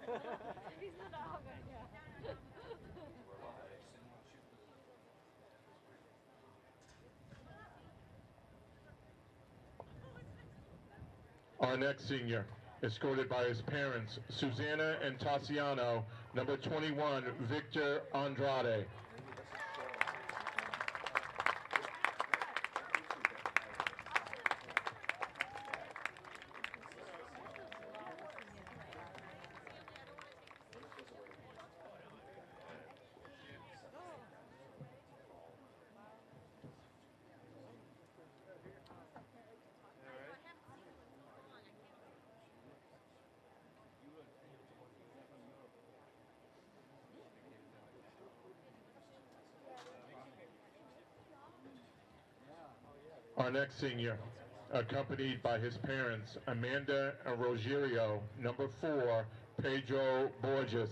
He's not all good, yeah. Our next senior, escorted by his parents, Susanna and Tassiano, number 21, Victor Andrade. Our next senior, accompanied by his parents, Amanda and Rogerio, number 4, Pedro Borges.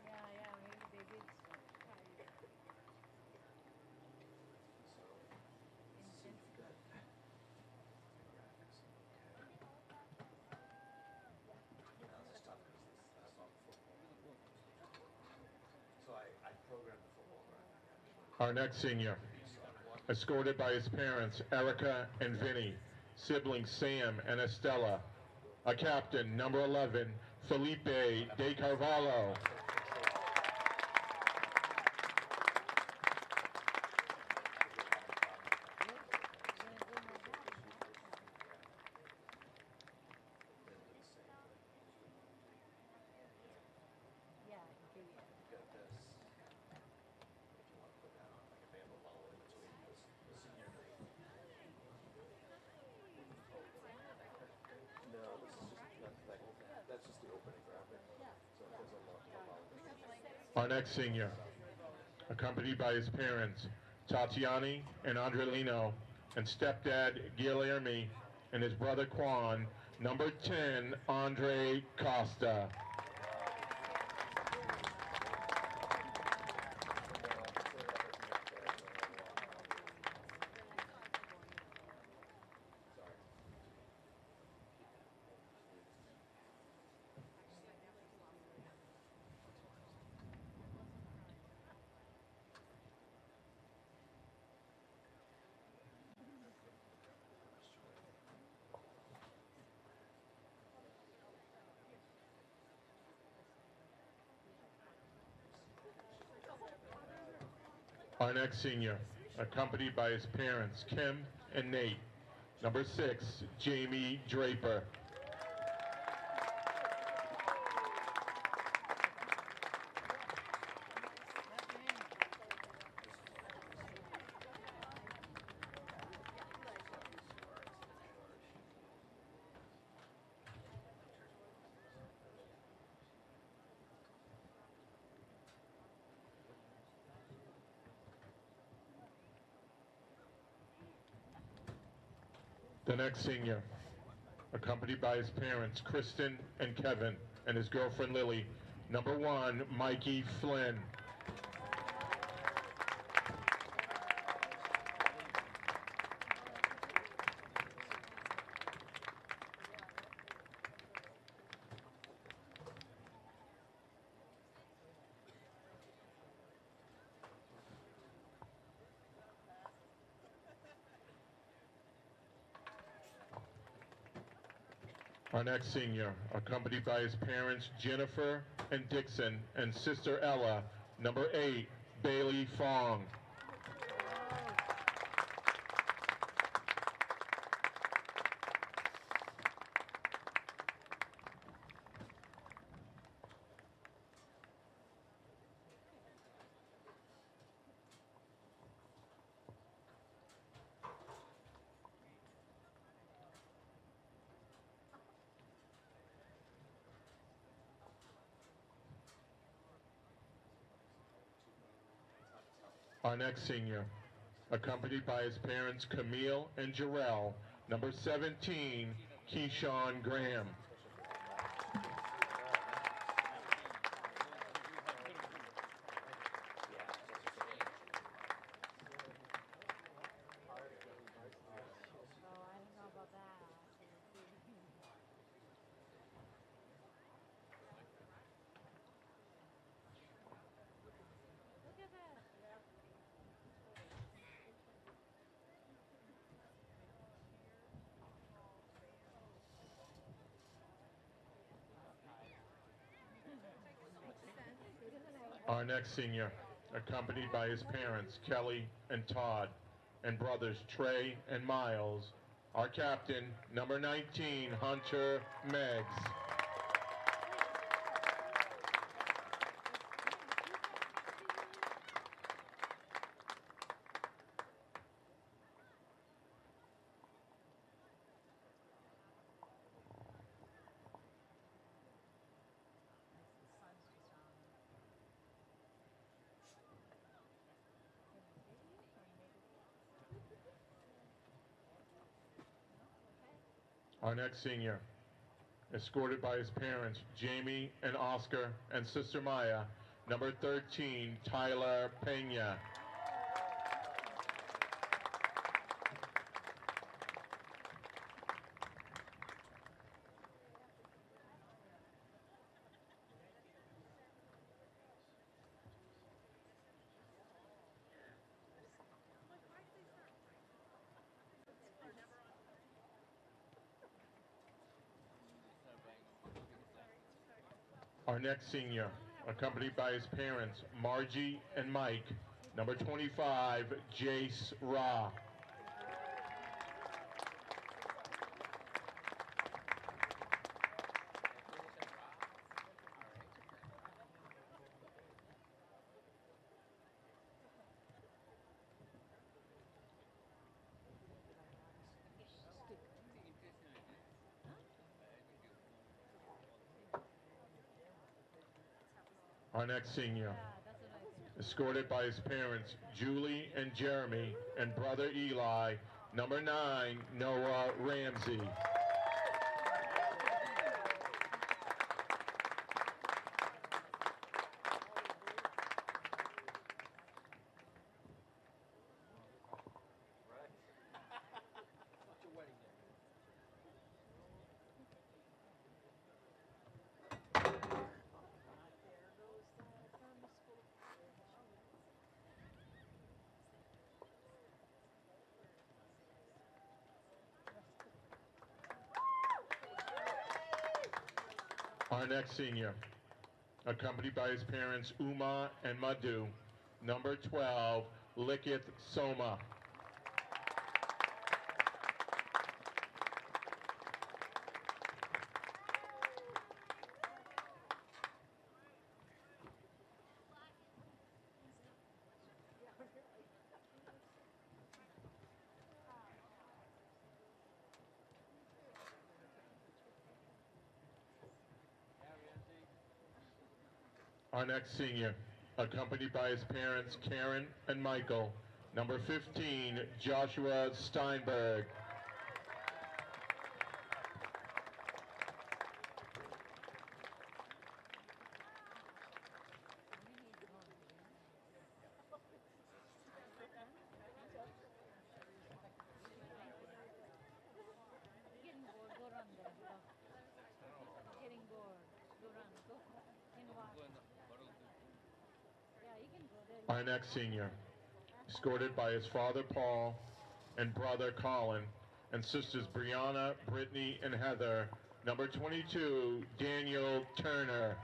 Yeah, yeah, maybe they did. Our next senior, escorted by his parents, Erica and Vinny, siblings Sam and Estella, a captain, number 11, Felipe De Carvalho. Yeah, okay, yeah. No, this is just that's just the opening graphic. So there's a lot. Our next senior, accompanied by his parents, Tatiani and Andrelino, and stepdad Guilherme, and his brother Quan, number 10, Andre Costa. Our next senior, accompanied by his parents, Kim and Nate. Number 6, Jamie Draper. The next senior, accompanied by his parents, Kristen and Kevin, and his girlfriend, Lily. Number 1, Mikey Flynn. Our next senior, accompanied by his parents, Jennifer and Dixon, and sister Ella. Number 8, Bailey Fong. Our next senior, accompanied by his parents, Camille and Jarrell. Number 17, Keyshawn Graham. Our next senior, accompanied by his parents, Kelly and Todd, and brothers Trey and Miles, our captain, number 19, Hunter Meggs. Our next senior, escorted by his parents, Jamie and Oscar, and sister Maya, number 13, Tyler Pena. Our next senior, accompanied by his parents, Margie and Mike, number 25, Jace Ra. Our next senior, escorted by his parents, Julie and Jeremy, and brother Eli, number 9, Noah Ramsey. Our next senior, accompanied by his parents, Uma and Madhu, number 12, Likith Soma. Our next senior, accompanied by his parents, Karen and Michael, number 15, Joshua Steinberg. Our next senior, escorted by his father Paul and brother Colin and sisters Brianna, Brittany, and Heather, number 22, Daniel Turner.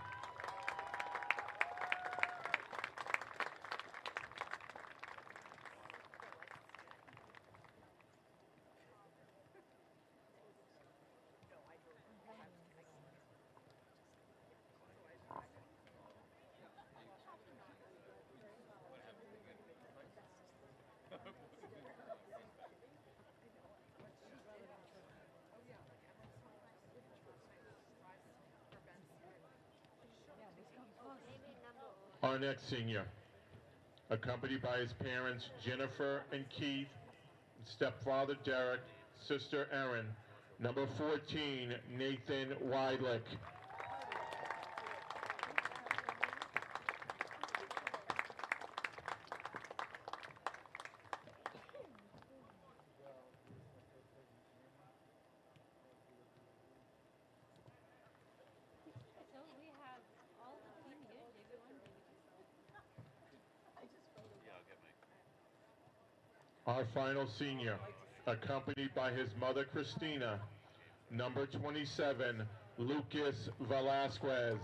Our next senior, accompanied by his parents, Jennifer and Keith, stepfather Derek, sister Erin, number 14, Nathan Weidlich. Our final senior, accompanied by his mother Christina, number 27, Lucas Velasquez.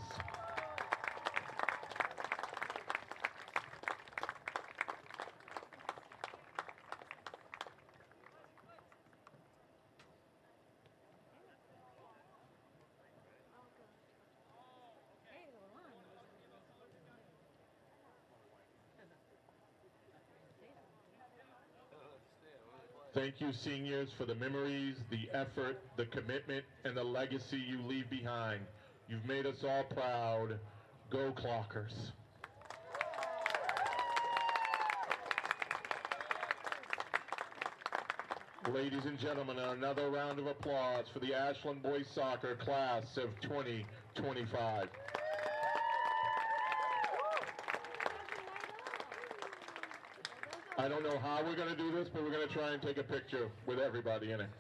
Thank you, seniors, for the memories, the effort, the commitment, and the legacy you leave behind. You've made us all proud. Go Clockers. Ladies and gentlemen, another round of applause for the Ashland Boys Soccer class of 2025. I don't know how we're going to do this, but we're going to try and take a picture with everybody in it.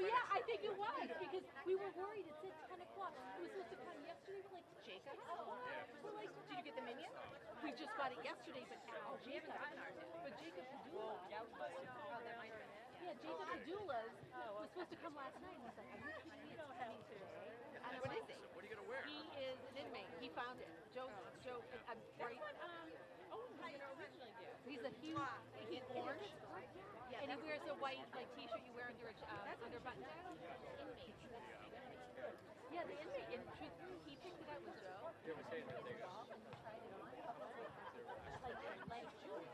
yeah, I think it was because we were worried. It said 10 o'clock. It was supposed to come yesterday. We're like, Jacob? We're like, did you get the minion? We just got it yesterday, but we haven't gotten ours yet. But Jacob Padula. Yeah, Jacob Padula's was supposed to come last night. And he's like, are you kidding me? It's coming today. And what is he? What are you gonna wear? He is an inmate. He found it. Joe, I'm right. He's a huge, he's orange. Yeah, and he wears a white like t-shirt you wear under a under button down. Inmate. Yeah, the inmate. And truthfully, he picked it out with Joe. You ever say that they got? And he tried it on. Like Julie.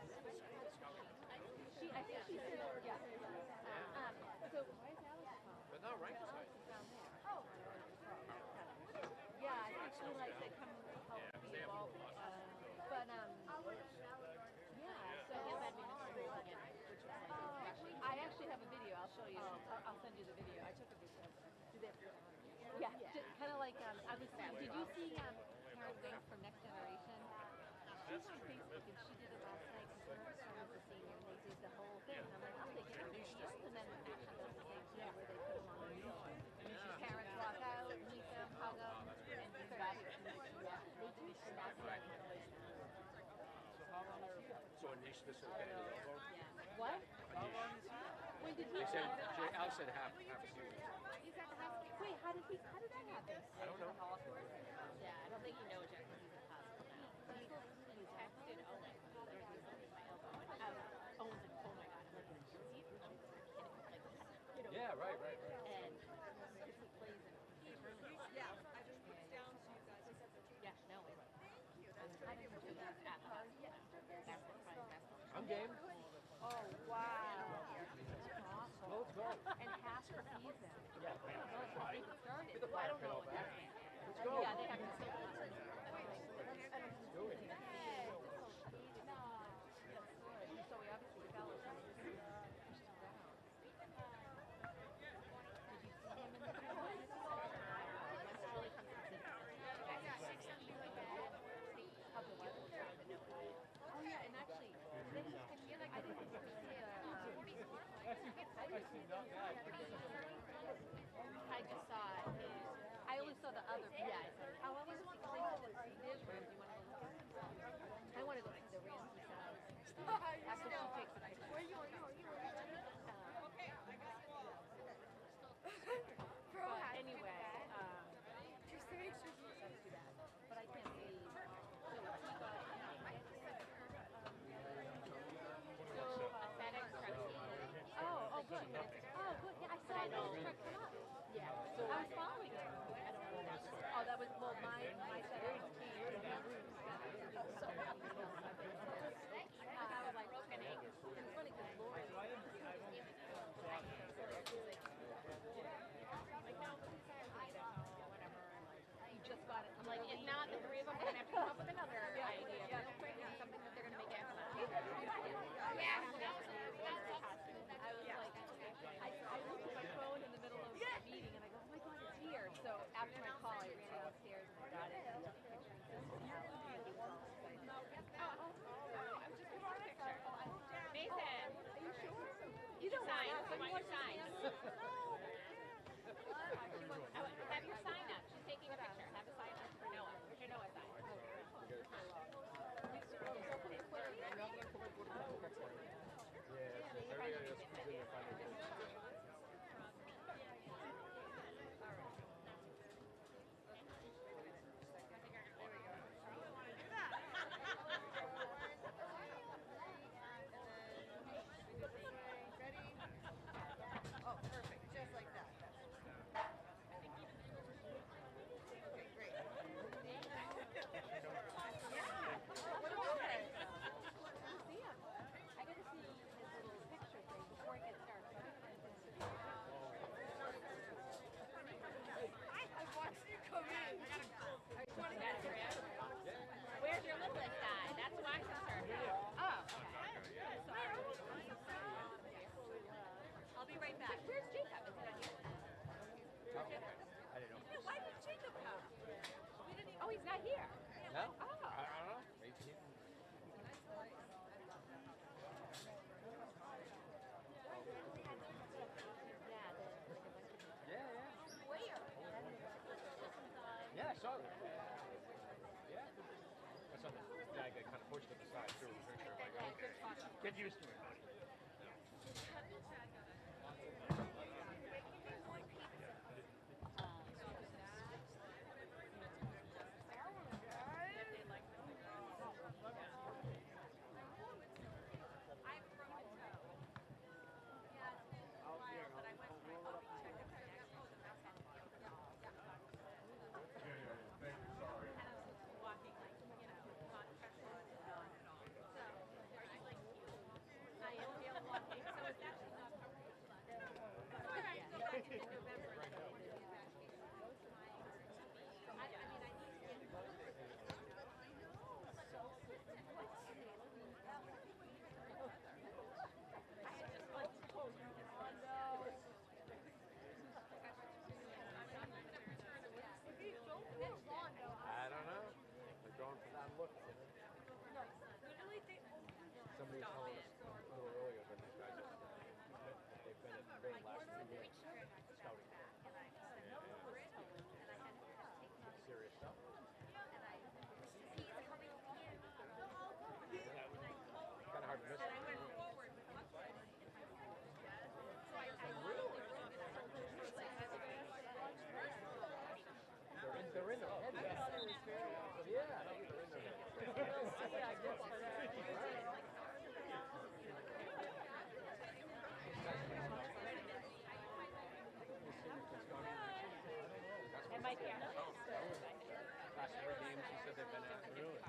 I think she said, yeah. So why is Alex home? But no, right beside. Down there. Oh. Yeah, I think she like they come help me evolve. But yeah. So I actually have a video. I'll show you. I'll send you the video. I took a video. Yeah, kind of like I was. Did you see Karen Wings from Next Generation? She's on Facebook and she did it last night because her son was a senior and they did the whole thing. And I'm like, oh, they get on the shield and then Ashland does the same thing where they put them on the wheel. And parents walk out, meet them, hug them, and they're back. They do snap. So Anish, this will get it over. What? When did he? Al said half a season. Wait, how did that happen? I don't know. Yeah, I don't think he knows yet because he's in hospital now. He texted Owen. My elbow. Owen's like, oh my god. I'm like, is he like, Yeah, right. and he plays in tournaments. Yeah, I just put it down so you guys. Yeah, no. I didn't do that at the hospital. I'm game. Oh wow. Awesome. Let's go. And half the season. Yeah. I don't know how it started. I don't know what that means. Let's go. Yeah, they have to still watch it. Do it. So we obviously developed some of this. Pushed him down. Did you see him in the video? It's really consistent. Of the weather. Oh yeah, and actually, then he's gonna be like, I didn't see I just saw it. I only saw the other. Yeah. However, because they said that she did rib. You want to go look? I want to go see the Ramsey house after she takes the picture. Where are you? But anyway, just to make sure let's do that. But I can't believe. So he got. FedEx truck. Oh, good. Oh, good. Yeah, I saw that truck come up. Yeah. So I was following it. I don't know. Oh, that was my FedEx came. So I was like, broken egg. It's funny because Lori. You just got it. I'm like, if not, the three of them are gonna have to come up with another idea. Real quick, something that they're gonna make after that. Yeah. I was like, I looked at my phone in the middle of the meeting and I go, oh my god, it's here. So after my call, I ran downstairs and I got it and took a picture and sent it out. I was just taking a picture. Mason, are you sure? You don't sign. I want your sign. Have your sign up. She's taking a picture. Have a sign up for Noah. Where's your Noah sign? Oh, perfect. Just like that. Okay, great. What about it? See him. I got to see his little picture thing before it gets dark. I watched you come in. Where's your littlest guy? That's Washington. Oh, okay. I'll be right back. Where's Jacob? Is he not here? I didn't know. Why did Jacob come? Oh, he's not here. No? Oh. I don't know. Maybe he didn't. Yeah, used to it, buddy. I don't know. They're going for that look. Somebody was telling us a little earlier that these guys they've been at Vain last 2 weeks scouting. Serious stuff. Kind of hard to miss it. They're in their head. Yeah. And my parents. Last 3 games, she said they've been at. Really?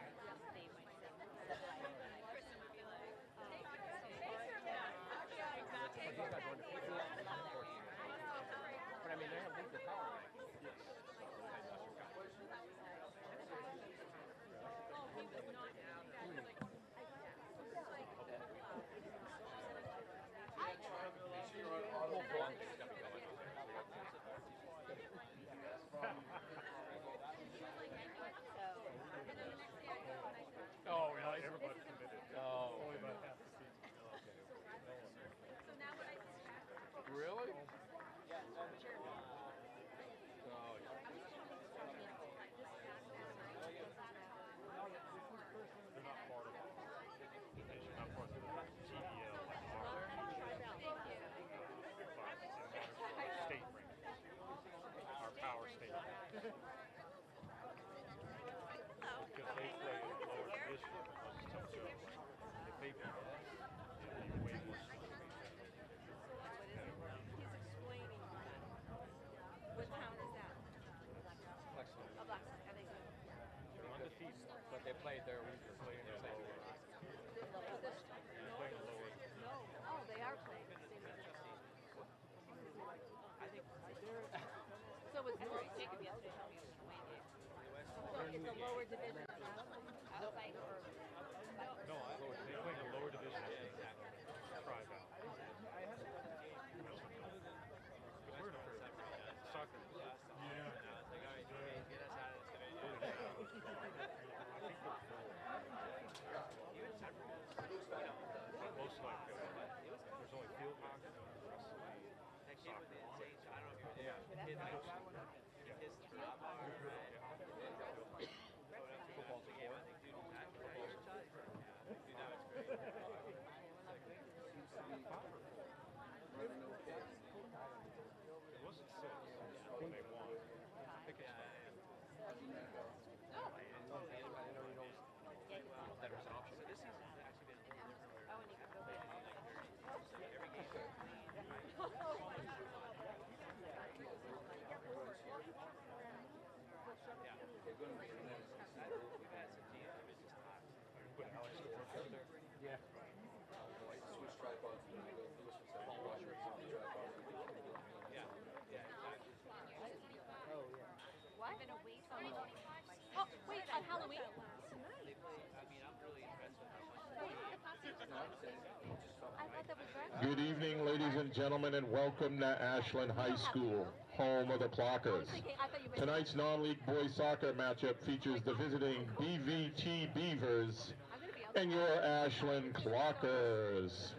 But I mean, they have leaked the power. Oh, yeah, everybody's committed. Oh. Only about half the season. Really? Oh, yeah. They're not part of it. They're not part of the GEL. State rankings. Our power state rankings. Because they play in the lower division. So if they beat us, it'll be way more. What town is that? Blackstone. Oh, Blackstone. Are they good? They're undefeated. But they played their week. They're playing the lower. They're playing the lower. Oh, they are playing. So was North Jacob yesterday? So it's a lower division. Outside or? No, they're playing the lower division. Try that. We're in a soccer. Yeah. But most like there's only field hockey, wrestling, soccer. Yeah. Football's a sport. It wasn't 6 when they won. I think it's 5. That was an option. Oh, and you can go back. Put Alex to work out there. Yeah. Switch tripods. What? Oh, wait, on Halloween? I thought that was right. Good evening, ladies and gentlemen, and welcome to Ashland High School, home of the Clockers. Tonight's non-league boys soccer matchup features the visiting BVT Beavers and your Ashland Clockers.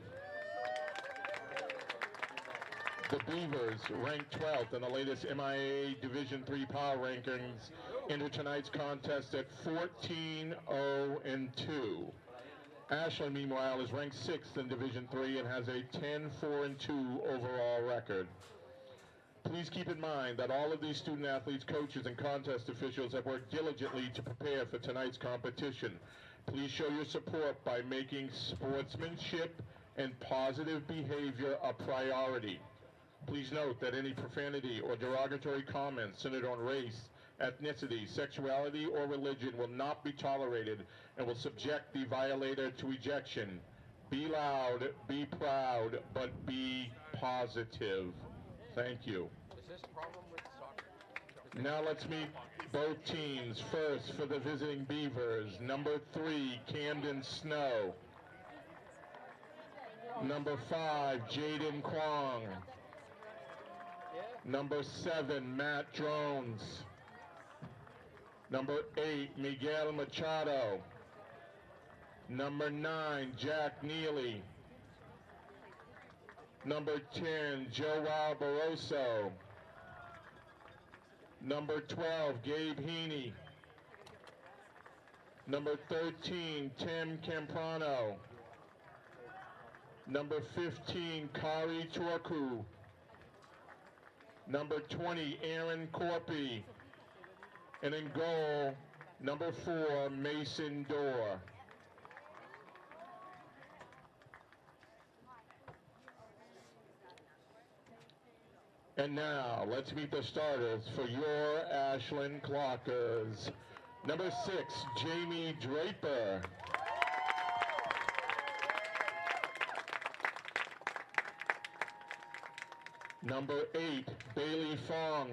The Beavers, ranked 12th in the latest MIA Division III power rankings, enter tonight's contest at 14-0-2. Ashland, meanwhile, is ranked 6th in Division III and has a 10-4-2 overall record. Please keep in mind that all of these student athletes, coaches, and contest officials have worked diligently to prepare for tonight's competition. Please show your support by making sportsmanship and positive behavior a priority. Please note that any profanity or derogatory comments centered on race, ethnicity, sexuality, or religion will not be tolerated and will subject the violator to ejection. Be loud, be proud, but be positive. Thank you. Is this a problem with soccer? Now let's meet both teams. First, for the visiting Beavers, number 3, Camden Snow. Number 5, Jaden Kwong. Number 7, Matt Drones. Number 8, Miguel Machado. Number 9, Jack Neely. Number 10, Joao Barroso. Number 12, Gabe Heaney. Number 13, Tim Camprano. Number 15, Kari Torku. Number 20, Aaron Corpy. And in goal, number 4, Mason Dorr. And now, let's meet the starters for your Ashland Clockers. Number 6, Jamie Draper. Number 8, Bailey Fong.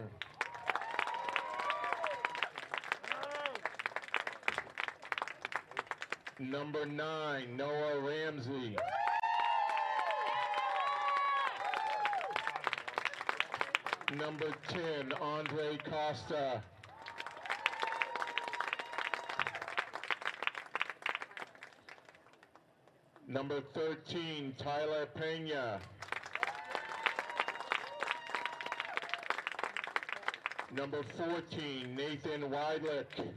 Number 9, Noah Ramsey. Number 10, Andre Costa. Number 13, Tyler Pena. Number 14, Nathan Weidlich.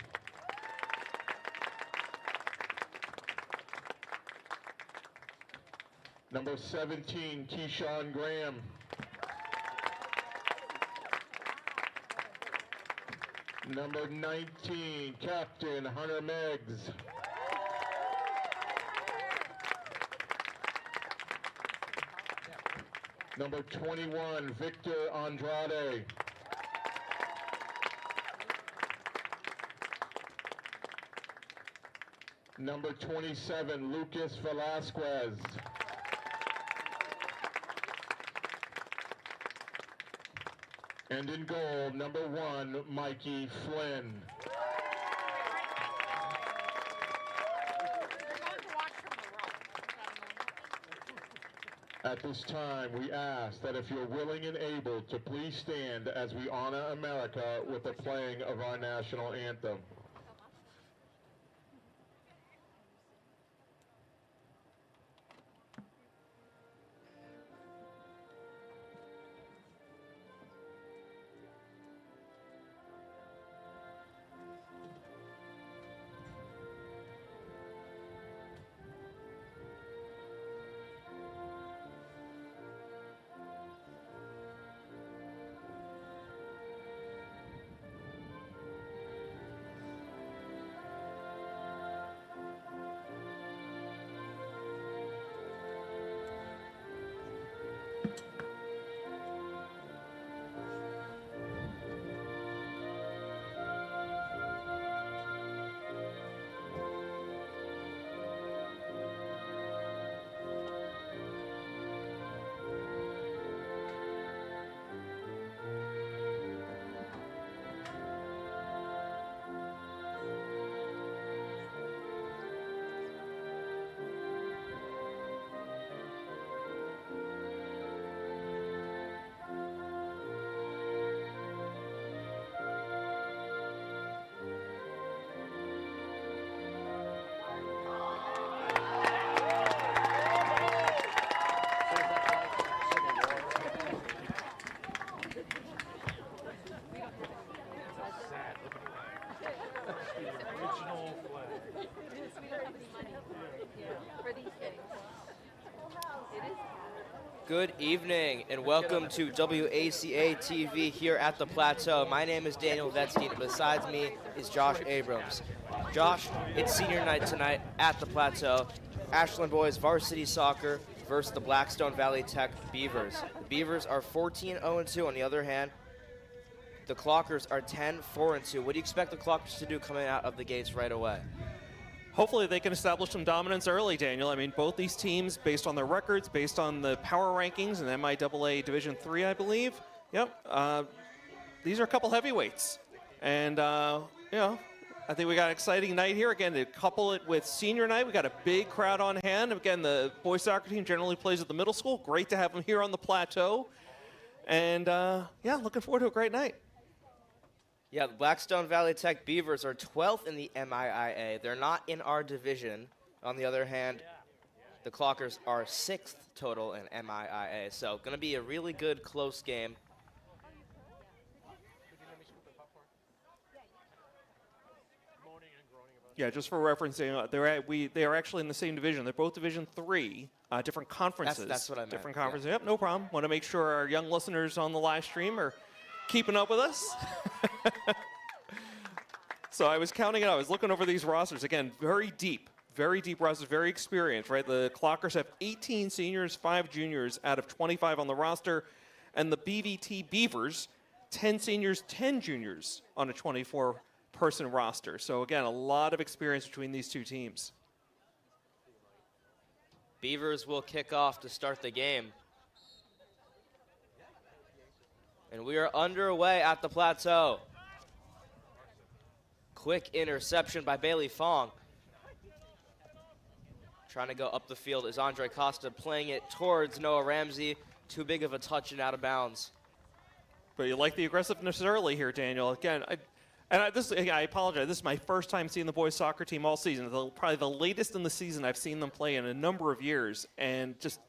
Number 17, Keyshawn Graham. Number 19, Captain Hunter Meggs. Number 21, Victor Andrade. Number 27, Lucas Velasquez. And in goal, number 1, Mikey Flynn. At this time, we ask that if you're willing and able to please stand as we honor America with the playing of our national anthem. Good evening and welcome to WACA-TV here at the Plateau. My name is Daniel Vetstein and besides me is Josh Abrams. Josh, it's senior night tonight at the Plateau. Ashland boys varsity soccer versus the Blackstone Valley Tech Beavers. The Beavers are 14-0-2. On the other hand, the Clockers are 10-4-2. What do you expect the Clockers to do coming out of the gates right away? Hopefully they can establish some dominance early, Daniel. I mean, both these teams, based on their records, based on the power rankings in MIAA Division III, I believe. Yep. These are a couple heavyweights. And, you know, I think we got an exciting night here. Again, to couple it with senior night, we got a big crowd on hand. Again, the boys soccer team generally plays at the middle school. Great to have them here on the Plateau. And, yeah, looking forward to a great night. Yeah, the Blackstone Valley Tech Beavers are 12th in the MIAA. They're not in our division. On the other hand, the Clockers are 6th total in MIAA. So going to be a really good, close game. Yeah, just for reference, they are actually in the same division. They're both Division III, different conferences. That's what I meant. Different conferences. Yeah. Yep, no problem. Want to make sure our young listeners on the live stream are keeping up with us. So I was counting it out. I was looking over these rosters. Again, very deep rosters, very experienced, right? The Clockers have 18 seniors, 5 juniors out of 25 on the roster. And the BVT Beavers, 10 seniors, 10 juniors on a 24-person roster. So again, a lot of experience between these two teams. Beavers will kick off to start the game. And we are underway at the Plateau. Quick interception by Bailey Fong. Trying to go up the field is Andre Costa, playing it towards Noah Ramsey. Too big of a touch and out of bounds. But you like the aggressiveness early here, Daniel. Again, I apologize. This is my first time seeing the boys soccer team all season. Probably the latest in the season I've seen them play in a number of years, and just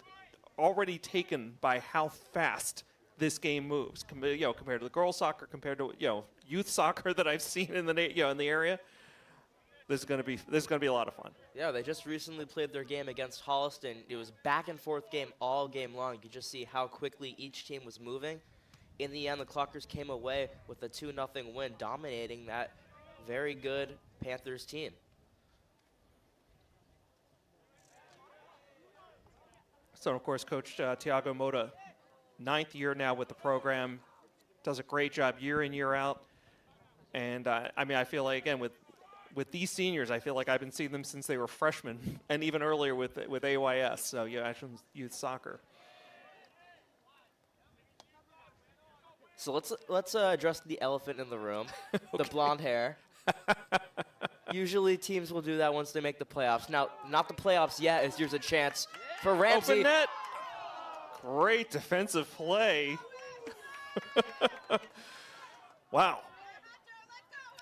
already taken by how fast this game moves, compared to the girls' soccer, compared to youth soccer that I've seen in the in the area. This is going to be a lot of fun. Yeah, they just recently played their game against Holliston. It was back and forth game all game long. You could just see how quickly each team was moving. In the end, the Clockers came away with a 2-0 win, dominating that very good Panthers team. So, of course, Coach Tiago Mota, 9th year now with the program, does a great job year in, year out. And, I mean, I feel like, again, with these seniors, I feel like I've been seeing them since they were freshmen, and even earlier with AYS, so Ashland Youth Soccer. So let's address the elephant in the room, the blonde hair. Usually teams will do that once they make the playoffs. Now, not the playoffs yet, as here's a chance for Ramsey. Open net. Great defensive play. Wow.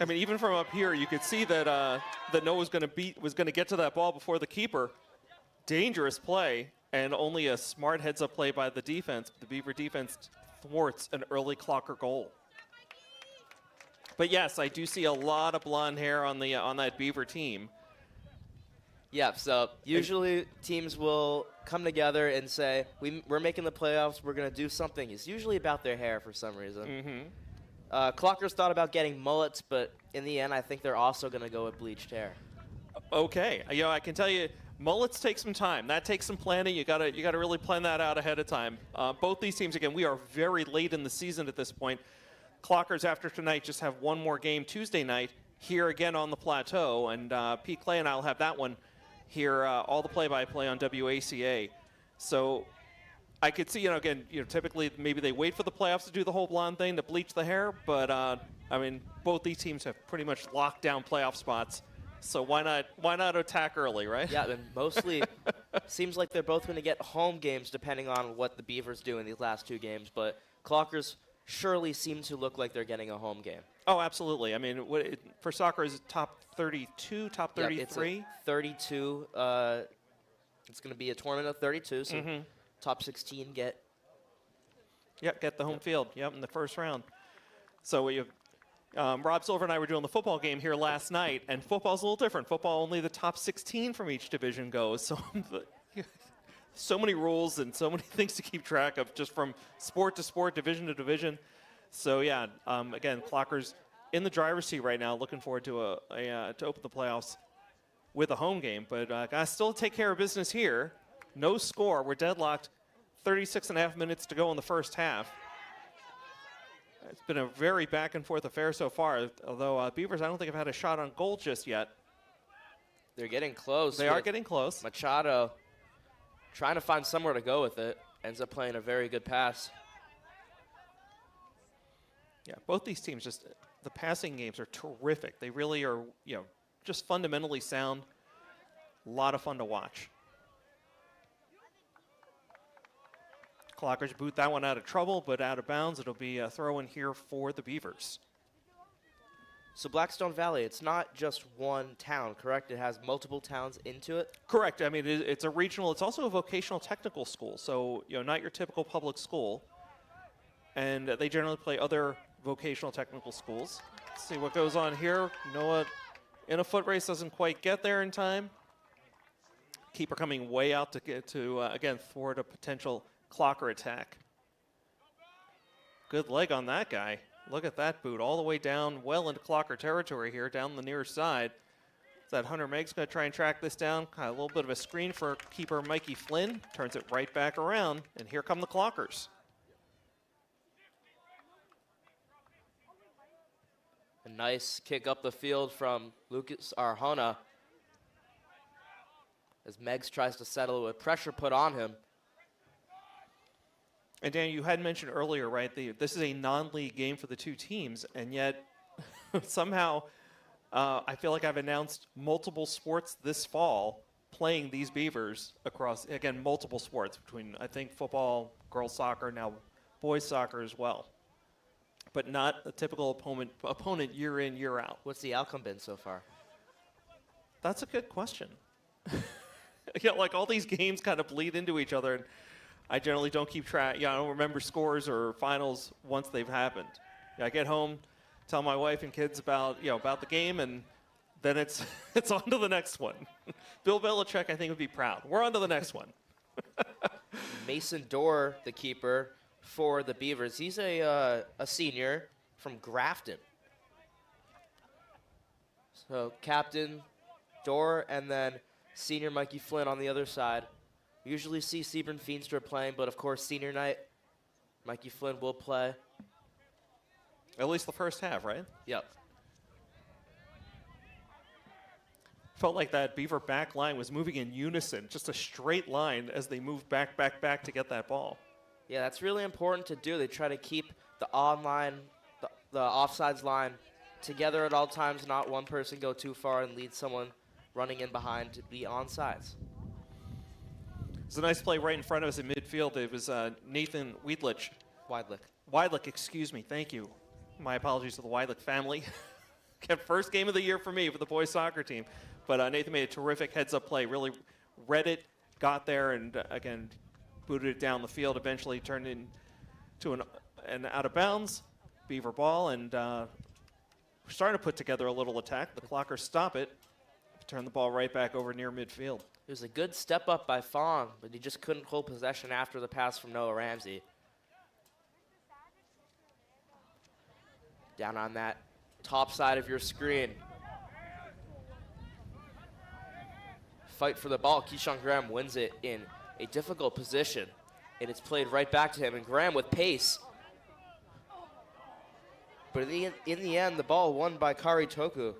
I mean, even from up here, you could see that that Noah was going to get to that ball before the keeper. Dangerous play, and only a smart heads-up play by the defense. The Beaver defense thwarts an early Clocker goal. But yes, I do see a lot of blonde hair on that Beaver team. Yeah, so usually teams will come together and say, we're making the playoffs, we're going to do something. It's usually about their hair for some reason. Mm-hmm. Clockers thought about getting mullets, but in the end, I think they're also going to go with bleached hair. Okay, I can tell you, mullets take some time. That takes some planning. You gotta really plan that out ahead of time. Both these teams, again, we are very late in the season at this point. Clockers, after tonight, just have one more game Tuesday night here again on the Plateau, and Pete Clay and I will have that one here, all the play-by-play on WACA. So I could see, again, typically maybe they wait for the playoffs to do the whole blonde thing to bleach the hair, but I mean, both these teams have pretty much locked down playoff spots. So why not attack early, right? Yeah, and mostly seems like they're both going to get home games depending on what the Beavers do in these last two games. But Clockers surely seem to look like they're getting a home game. Oh, absolutely. I mean, for soccer, is it top 32, top 33? Yep, it's 32. It's going to be a tournament of 32, so top 16 get. Yep, get the home field. Yep, in the first round. So we have. Rob Silver and I were doing the football game here last night, and football's a little different. Football, only the top 16 from each division goes. So so many rules and so many things to keep track of, just from sport to sport, division to division. So yeah, again, Clockers in the driver's seat right now, looking forward to to open the playoffs with a home game. But gotta still take care of business here. No score. We're deadlocked. 36.5 minutes to go in the first half. It's been a very back and forth affair so far, although Beavers, I don't think have had a shot on goal just yet. They're getting close. They are getting close. Machado trying to find somewhere to go with it. Ends up playing a very good pass. Yeah, both these teams, just the passing games are terrific. They really are, just fundamentally sound. A lot of fun to watch. Clockers boot that one out of trouble, but out of bounds. It'll be a throw in here for the Beavers. So Blackstone Valley, it's not just one town, correct? It has multiple towns into it? Correct. I mean, it's a regional. It's also a vocational technical school. So, not your typical public school. And they generally play other vocational technical schools. Let's see what goes on here. Noah in a foot race doesn't quite get there in time. Keeper coming way out to get to, again, thwart a potential Clocker attack. Good leg on that guy. Look at that boot all the way down, well into Clocker territory here, down the near side. That Hunter Meg's going to try and track this down. Kind of a little bit of a screen for keeper Mikey Flynn. Turns it right back around, and here come the Clockers. A nice kick up the field from Lucas Arjona as Meggs tries to settle it with pressure put on him. And Dan, you had mentioned earlier, right, this is a non-league game for the two teams, and yet somehow I feel like I've announced multiple sports this fall playing these Beavers across, again, multiple sports between, I think, football, girls soccer, now boys soccer as well. But not a typical opponent year in, year out. What's the outcome been so far? That's a good question. Like all these games kind of bleed into each other, and I generally don't keep track. I don't remember scores or finals once they've happened. I get home, tell my wife and kids about the game, and then it's on to the next one. Bill Belichick, I think, would be proud. We're on to the next one. Mason Dorr, the keeper for the Beavers. He's a senior from Grafton. So captain Dorr and then senior Mikey Flynn on the other side. We usually see Sebring Feenstra playing, but of course senior night, Mikey Flynn will play. At least the first half, right? Yep. Felt like that Beaver back line was moving in unison, just a straight line as they moved back to get that ball. Yeah, that's really important to do. They try to keep the on-line, the offsides line together at all times, not one person go too far and lead someone running in behind to be onside. It's a nice play right in front of us in midfield. It was Nathan Weidlich. Weidlich, excuse me. Thank you. My apologies to the Weidlich family. First game of the year for me for the boys soccer team. But Nathan made a terrific heads-up play. Really read it, got there, and again, booted it down the field. Eventually turned into an out-of-bounds Beaver ball, and we're starting to put together a little attack. The Clockers stop it, turn the ball right back over near midfield. It was a good step up by Fong, but he just couldn't hold possession after the pass from Noah Ramsey. Down on that top side of your screen. Fight for the ball. Keyshawn Graham wins it in a difficult position, and it's played right back to him. And Graham with pace. But in the end, the ball won by Kari Toku.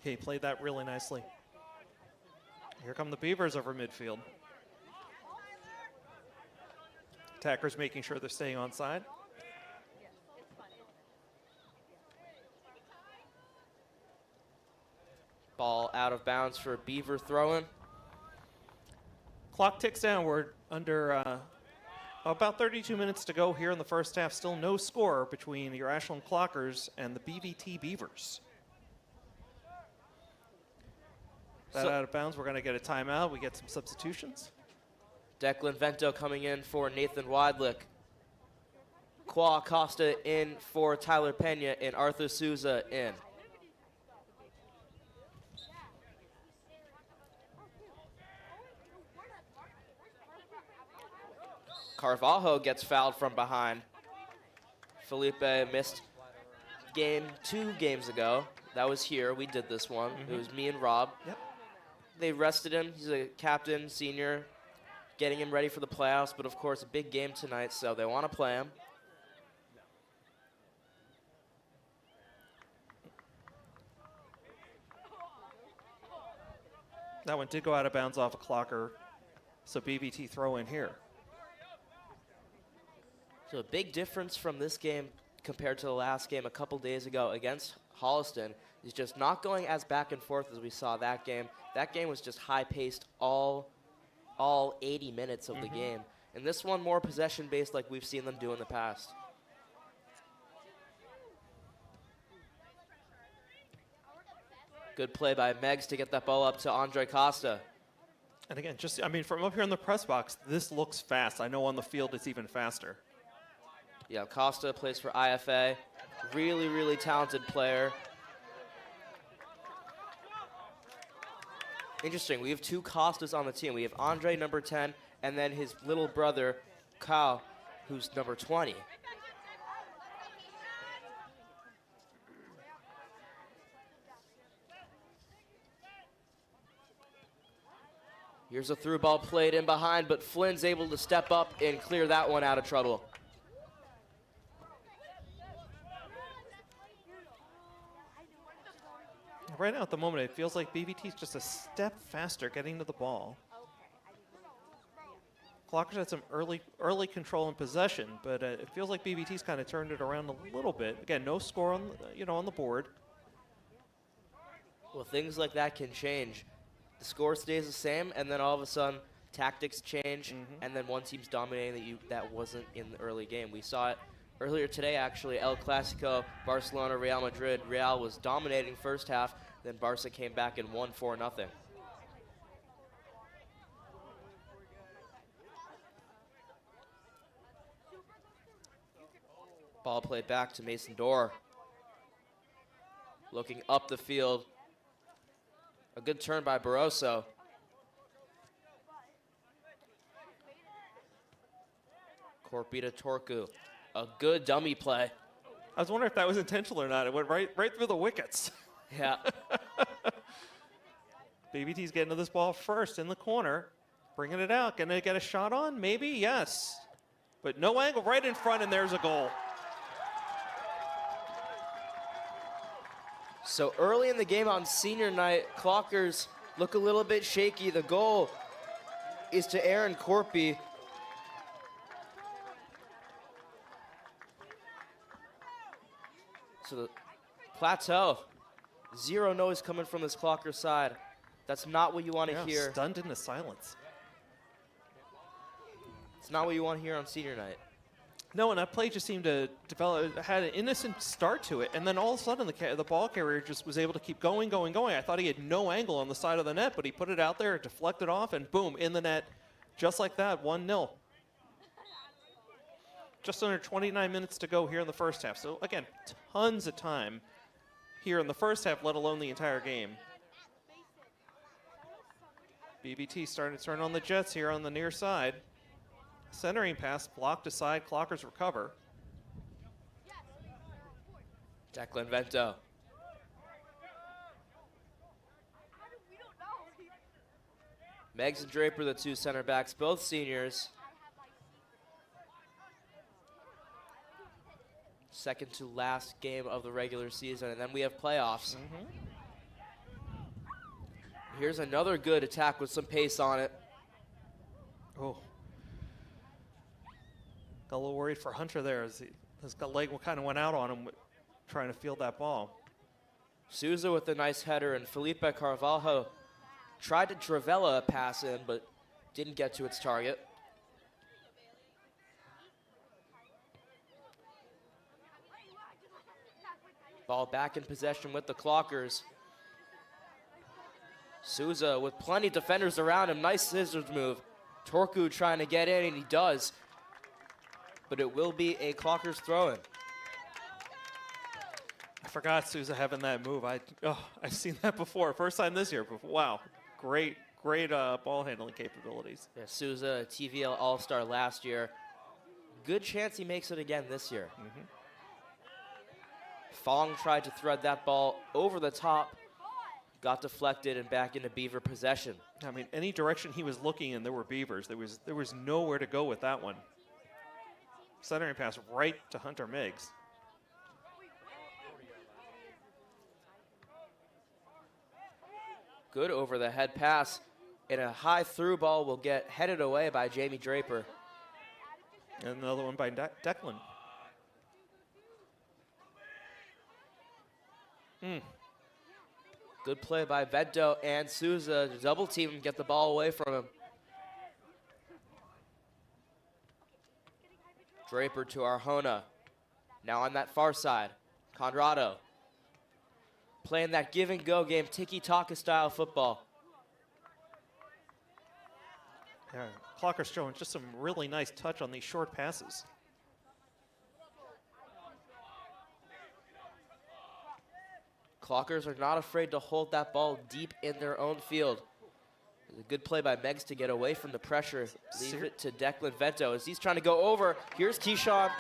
He played that really nicely. Here come the Beavers over midfield. Attackers making sure they're staying onside. Ball out of bounds for Beaver throw-in. Clock ticks downward under about 32 minutes to go here in the first half. Still no score between your Ashland Clockers and the BVT Beavers. That out of bounds, we're going to get a timeout. We get some substitutions. Declan Vento coming in for Nathan Weidlich. Qua Costa in for Tyler Pena, and Arthur Souza in. Carvalho gets fouled from behind. Felipe missed game 2 games ago. That was here. We did this one. It was me and Rob. Yep. They rested him. He's a captain, senior, getting him ready for the playoffs. But, of course, a big game tonight, so they want to play him. That one did go out of bounds off a clocker, so BVT throw in here. So a big difference from this game compared to the last game a couple days ago against Holliston is just not going as back and forth as we saw that game. That game was just high-paced all 80 minutes of the game. And this one more possession-based like we've seen them do in the past. Good play by Meggs to get that ball up to Andre Costa. And again, just, I mean, from up here in the press box, this looks fast. I know on the field it's even faster. Yeah, Costa plays for IFA. Really, really talented player. Interesting, we have 2 Costas on the team. We have Andre, number 10, and then his little brother, Kyle, who's number 20. Here's a through ball played in behind, but Flynn's able to step up and clear that one out of trouble. Right now at the moment, it feels like BVT's just a step faster getting to the ball. Clockers had some early control and possession, but it feels like BVT's kind of turned it around a little bit. Again, no score on on the board. Well, things like that can change. The score stays the same, and then all of a sudden, tactics change, and then one team's dominating that wasn't in the early game. We saw it earlier today, actually. El Clasico, Barcelona, Real Madrid. Real was dominating first half, then Barca came back and won 4-0. Ball played back to Mason Dorr. Looking up the field. A good turn by Barroso. Corpi to Torku. A good dummy play. I was wondering if that was intentional or not. It went right through the wickets. Yeah. BVT's getting to this ball first in the corner. Bringing it out. Gonna get a shot on? Maybe, yes. But no angle, right in front, and there's a goal. So early in the game on senior night, Clockers look a little bit shaky. The goal is to Aaron Corpi. So the plateau, 0 noise coming from this Clocker side. That's not what you want to hear. Stunned into silence. It's not what you want to hear on senior night. No, and that play just seemed to develop, had an innocent start to it, and then all of a sudden the ball carrier just was able to keep going. I thought he had no angle on the side of the net, but he put it out there, deflected off, and boom, in the net, just like that, 1-0. Just under 29 minutes to go here in the first half. So again, tons of time here in the first half, let alone the entire game. BVT starting to turn on the Jets here on the near side. Centering pass blocked aside, Clockers recover. Declan Vento. Meggs and Draper, the 2 center backs, both seniors. Second to last game of the regular season, and then we have playoffs. Here's another good attack with some pace on it. Oh. Got a little worried for Hunter there as his leg kind of went out on him trying to field that ball. Souza with a nice header, and Felipe Carvalho tried to Travella a pass in, but didn't get to its target. Ball back in possession with the Clockers. Souza with plenty of defenders around him. Nice scissors move. Torku trying to get in, and he does. But it will be a Clockers throw-in. I forgot Souza having that move. I've seen that before. First time this year. But wow, great ball handling capabilities. Yeah, Souza, TVL All-Star last year. good chance he makes it again this year. Fong tried to thread that ball over the top, got deflected and back into Beaver possession. I mean, any direction he was looking in, there were Beavers. There was nowhere to go with that one. Centering pass right to Hunter Meigs. Good over the head pass, and a high through ball will get headed away by Jamie Draper. And another one by Declan. Good play by Vento and Souza to double team and get the ball away from him. Draper to Arjona. Now on that far side, Conrado. Playing that give and go game, tiki-taka style football. Yeah, Clocker's showing just some really nice touch on these short passes. Clockers are not afraid to hold that ball deep in their own field. A good play by Meigs to get away from the pressure. Leave it to Declan Vento as he's trying to go over. Here's Keyshawn.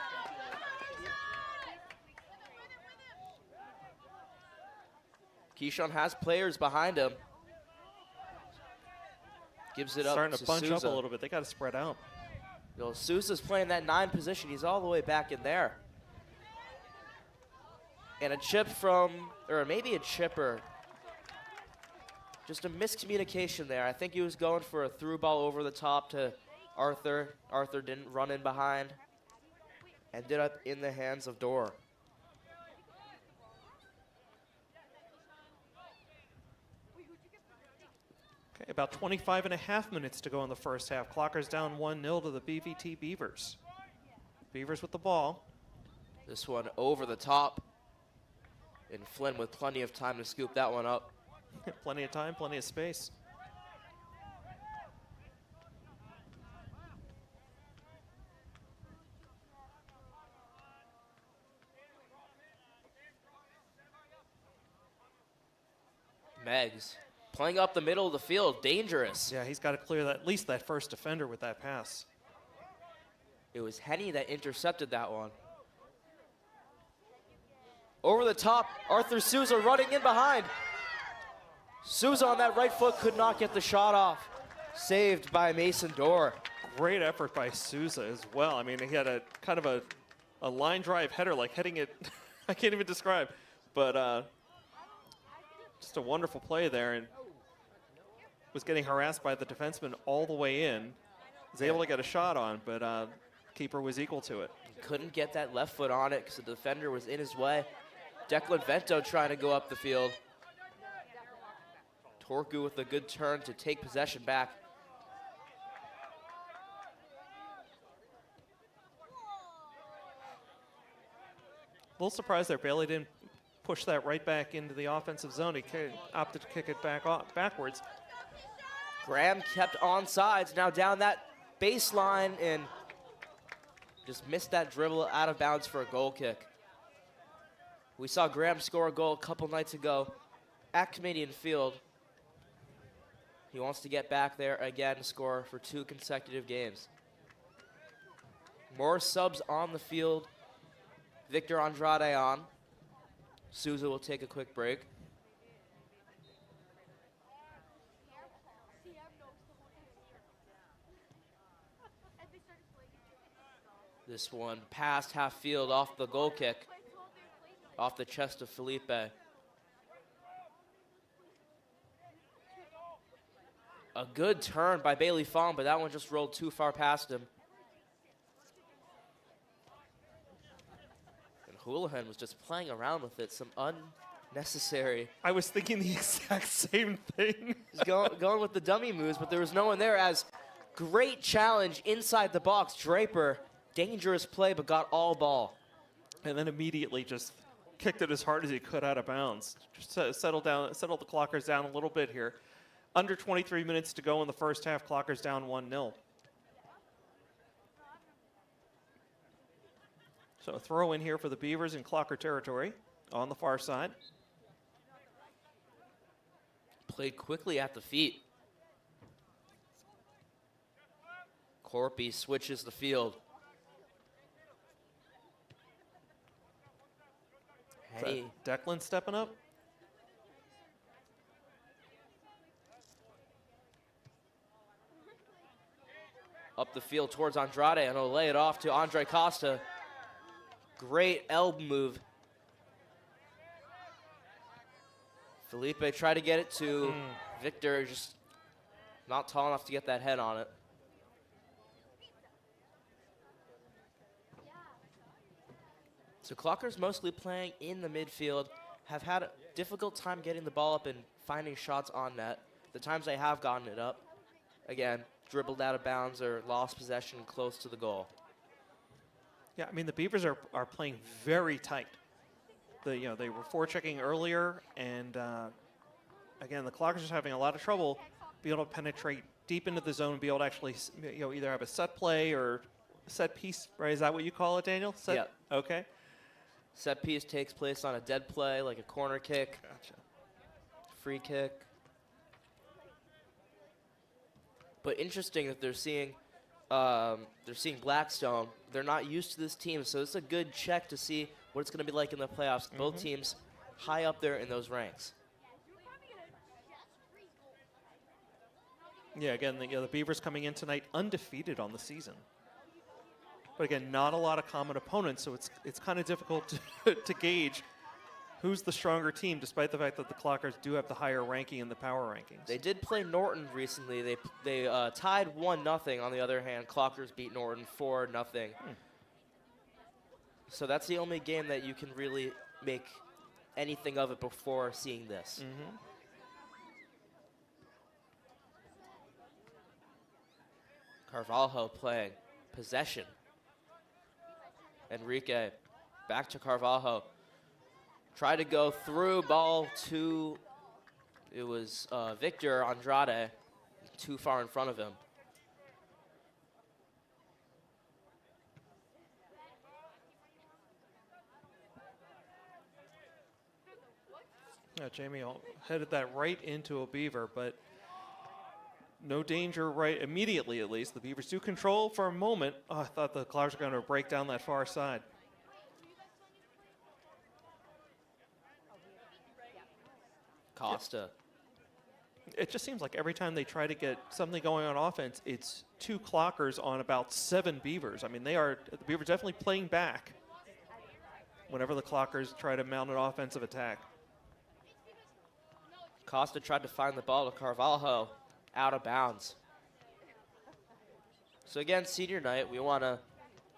Keyshawn has players behind him. Gives it up Starting to bunch Souza. up a little bit. They got to spread out. You know, Sousa's playing that 9 position. He's all the way back in there. And a chip from, or maybe a chipper. Just a miscommunication there. I think he was going for a through ball over the top to Arthur. Arthur didn't run in behind. Ended up in the hands of Dorr. Okay, about 25 and a half minutes to go in the first half. Clockers down 1-0 to the BVT Beavers. Beavers with the ball. This one over the top. And Flynn with plenty of time to scoop that one up. Plenty of time, plenty of space. Meigs playing up the middle of the field, dangerous. Yeah, he's got to clear that, at least that first defender with that pass. It was Henny that intercepted that one. Over the top, Arthur Souza running in behind. Souza on that right foot could not get the shot off. Saved by Mason Dorr. Great effort by Souza as well. I mean, he had a kind of a line drive header, like heading it, I can't even describe, but just a wonderful play there, and was getting harassed by the defenseman all the way in. Was able to get a shot on, but keeper was equal to it. Couldn't get that left foot on it because the defender was in his way. Declan Vento trying to go up the field. Torku with a good turn to take possession back. A little surprised there. Bailey didn't push that right back into the offensive zone. He opted to kick it backwards. Graham kept on sides, now down that baseline and just missed that dribble out of bounds for a goal kick. We saw Graham score a goal a couple nights ago at Canadian Field. He wants to get back there again and score for 2 consecutive games. More subs on the field. Victor Andrade on. Souza will take a quick break. This one past half field off the goal kick. Off the chest of Felipe. A good turn by Bailey Fong, but that one just rolled too far past him. And Houlihan was just playing around with it, some unnecessary. I was thinking the exact same thing. He's going with the dummy moves, but there was no one there as great challenge inside the box. Draper, dangerous play, but got all ball. And then immediately just kicked it as hard as he could out of bounds. Just settle the Clockers down a little bit here. Under 23 minutes to go in the first half. Clockers down 1-0. So a throw in here for the Beavers in Clocker territory on the far side. Played quickly at the feet. Corpy switches the field. Hey. Declan stepping up? Up the field towards Andrade, and he'll lay it off to Andre Costa. Great elbow move. Felipe tried to get it to Victor, just not tall enough to get that head on it. So Clockers mostly playing in the midfield, have had a difficult time getting the ball up and finding shots on net. The times they have gotten it up, again, dribbled out of bounds or lost possession close to the goal. Yeah, I mean, the Beavers are playing very tight. They were forechecking earlier, and again, the Clockers are having a lot of trouble being able to penetrate deep into the zone and be able to actually, either have a set play or set piece, right? Is that what you call it, Daniel? Yeah. Okay. Set piece takes place on a dead play, like a corner kick, Gotcha. free kick. But interesting that they're seeing Blackstone. They're not used to this team, so it's a good check to see what it's going to be like in the playoffs. Both teams high up there in those ranks. Yeah, again, the Beavers coming in tonight undefeated on the season. But again, not a lot of common opponents, so it's kind of difficult to gauge who's the stronger team, despite the fact that the Clockers do have the higher ranking in the power rankings. They did play Norton recently. They tied 1-0. On the other hand, Clockers beat Norton 4-0. So that's the only game that you can really make anything of it before seeing this. Carvalho playing possession. Enrique back to Carvalho. Tried to go through, ball to, it was Victor Andrade, too far in front of him. Yeah, Jamie headed that right into a Beaver, but no danger right immediately, at least. The Beavers do control for a moment. Oh, I thought the Clockers were going to break down that far side. Costa. It just seems like every time they try to get something going on offense, it's 2 Clockers on about 7 Beavers. I mean, the Beavers definitely playing back whenever the Clockers try to mount an offensive attack. Costa tried to find the ball to Carvalho, out of bounds. So again, senior night, we want to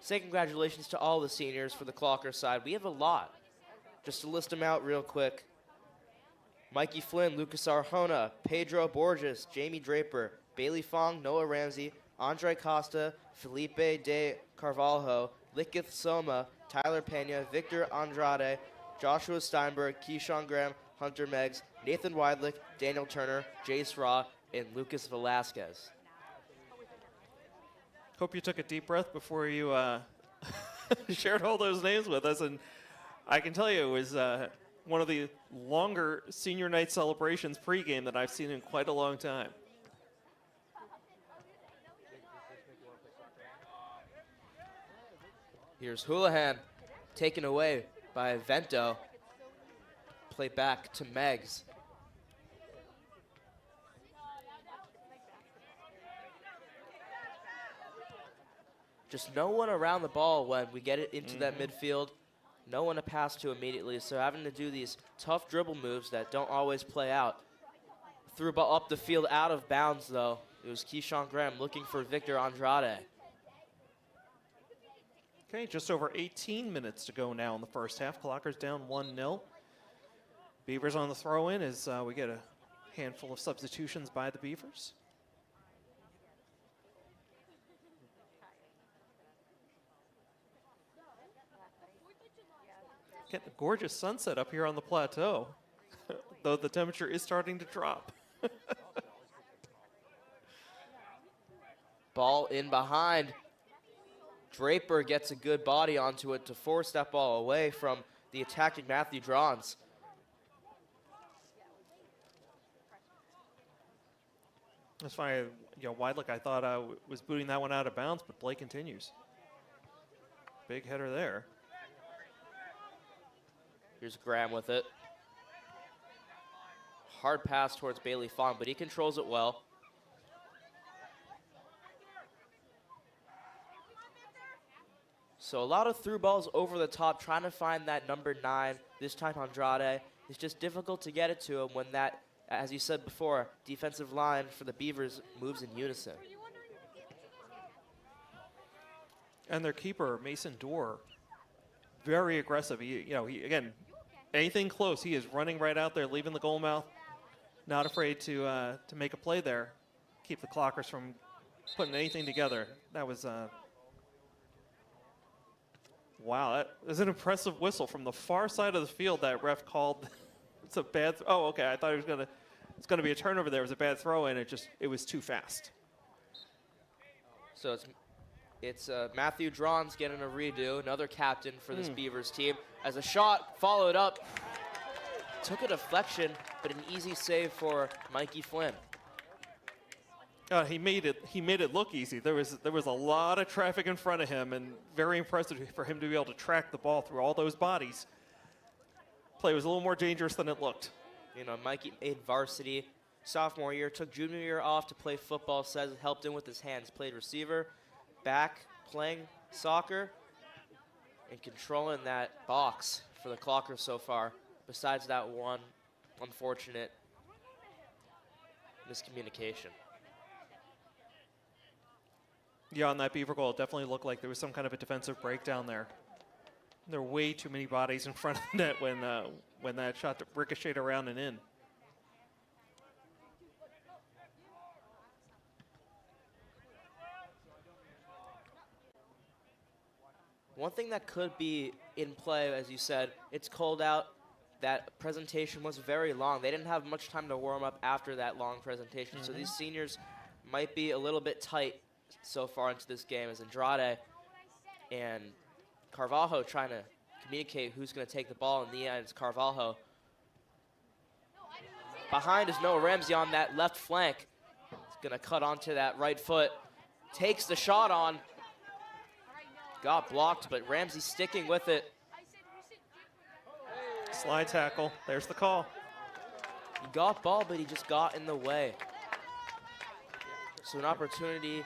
say congratulations to all the seniors for the Clocker side. We have a lot. Just to list them out real quick. Mikey Flynn, Lucas Arjona, Pedro Borges, Jamie Draper, Bailey Fong, Noah Ramsey, Andre Costa, Felipe de Carvalho, Likith Soma, Tyler Pena, Victor Andrade, Joshua Steinberg, Keyshawn Graham, Hunter Meggs, Nathan Weidlich, Daniel Turner, Jace Raw, and Lucas Velasquez. Hope you took a deep breath before you shared all those names with us. And I can tell you it was one of the longer senior night celebrations pregame that I've seen in quite a long time. Here's Houlihan taken away by Vento. Play back to Meggs. Just no one around the ball when we get it into that midfield. No one to pass to immediately, so having to do these tough dribble moves that don't always play out. Threw a ball up the field out of bounds, though. It was Keyshawn Graham looking for Victor Andrade. Okay, just over 18 minutes to go now in the first half. Clockers down 1-0. Beavers on the throw-in as we get a handful of substitutions by the Beavers. Getting a gorgeous sunset up here on the plateau, though the temperature is starting to drop. Ball in behind. Draper gets a good body onto it to force that ball away from the attacking Matthew Drons. That's fine. Weidlich, I thought was booting that one out of bounds, but play continues. Big header there. Here's Graham with it. Hard pass towards Bailey Fong, but he controls it well. So a lot of through balls over the top, trying to find that number 9, this time Andrade. It's just difficult to get it to him when that, as you said before, defensive line for the Beavers moves in unison. And their keeper, Mason Dorr, very aggressive. He again, anything close, he is running right out there, leaving the goal mouth. Not afraid to make a play there. Keep the Clockers from putting anything together. That was, wow, that was an impressive whistle from the far side of the field that ref called. It's a bad, oh, okay, I thought it's gonna be a turnover there. It was a bad throw, and it was too fast. So it's Matthew Drawn's getting a redo, another captain for this Beavers team. As a shot followed up, took a deflection, but an easy save for Mikey Flynn. He made it look easy. There was a lot of traffic in front of him, and very impressive for him to be able to track the ball through all those bodies. Play was a little more dangerous than it looked. You know, Mikey made varsity sophomore year, took junior year off to play football, says it helped him with his hands. Played receiver, back, playing soccer, and controlling that box for the Clockers so far, besides that one unfortunate miscommunication. Yeah, on that Beaver goal, it definitely looked like there was some kind of a defensive breakdown there. There were way too many bodies in front of the net when that shot ricocheted around and in. One thing that could be in play, as you said, it's cold out. That presentation was very long. They didn't have much time to warm up after that long presentation. So these seniors might be a little bit tight so far into this game, as Andrade and Carvalho trying to communicate who's going to take the ball. In the end, it's Carvalho. Behind is Noah Ramsey on that left flank. He's going to cut onto that right foot. Takes the shot on. Got blocked, but Ramsey sticking with it. Slide tackle. There's the call. He got ball, but he just got in the way. So an opportunity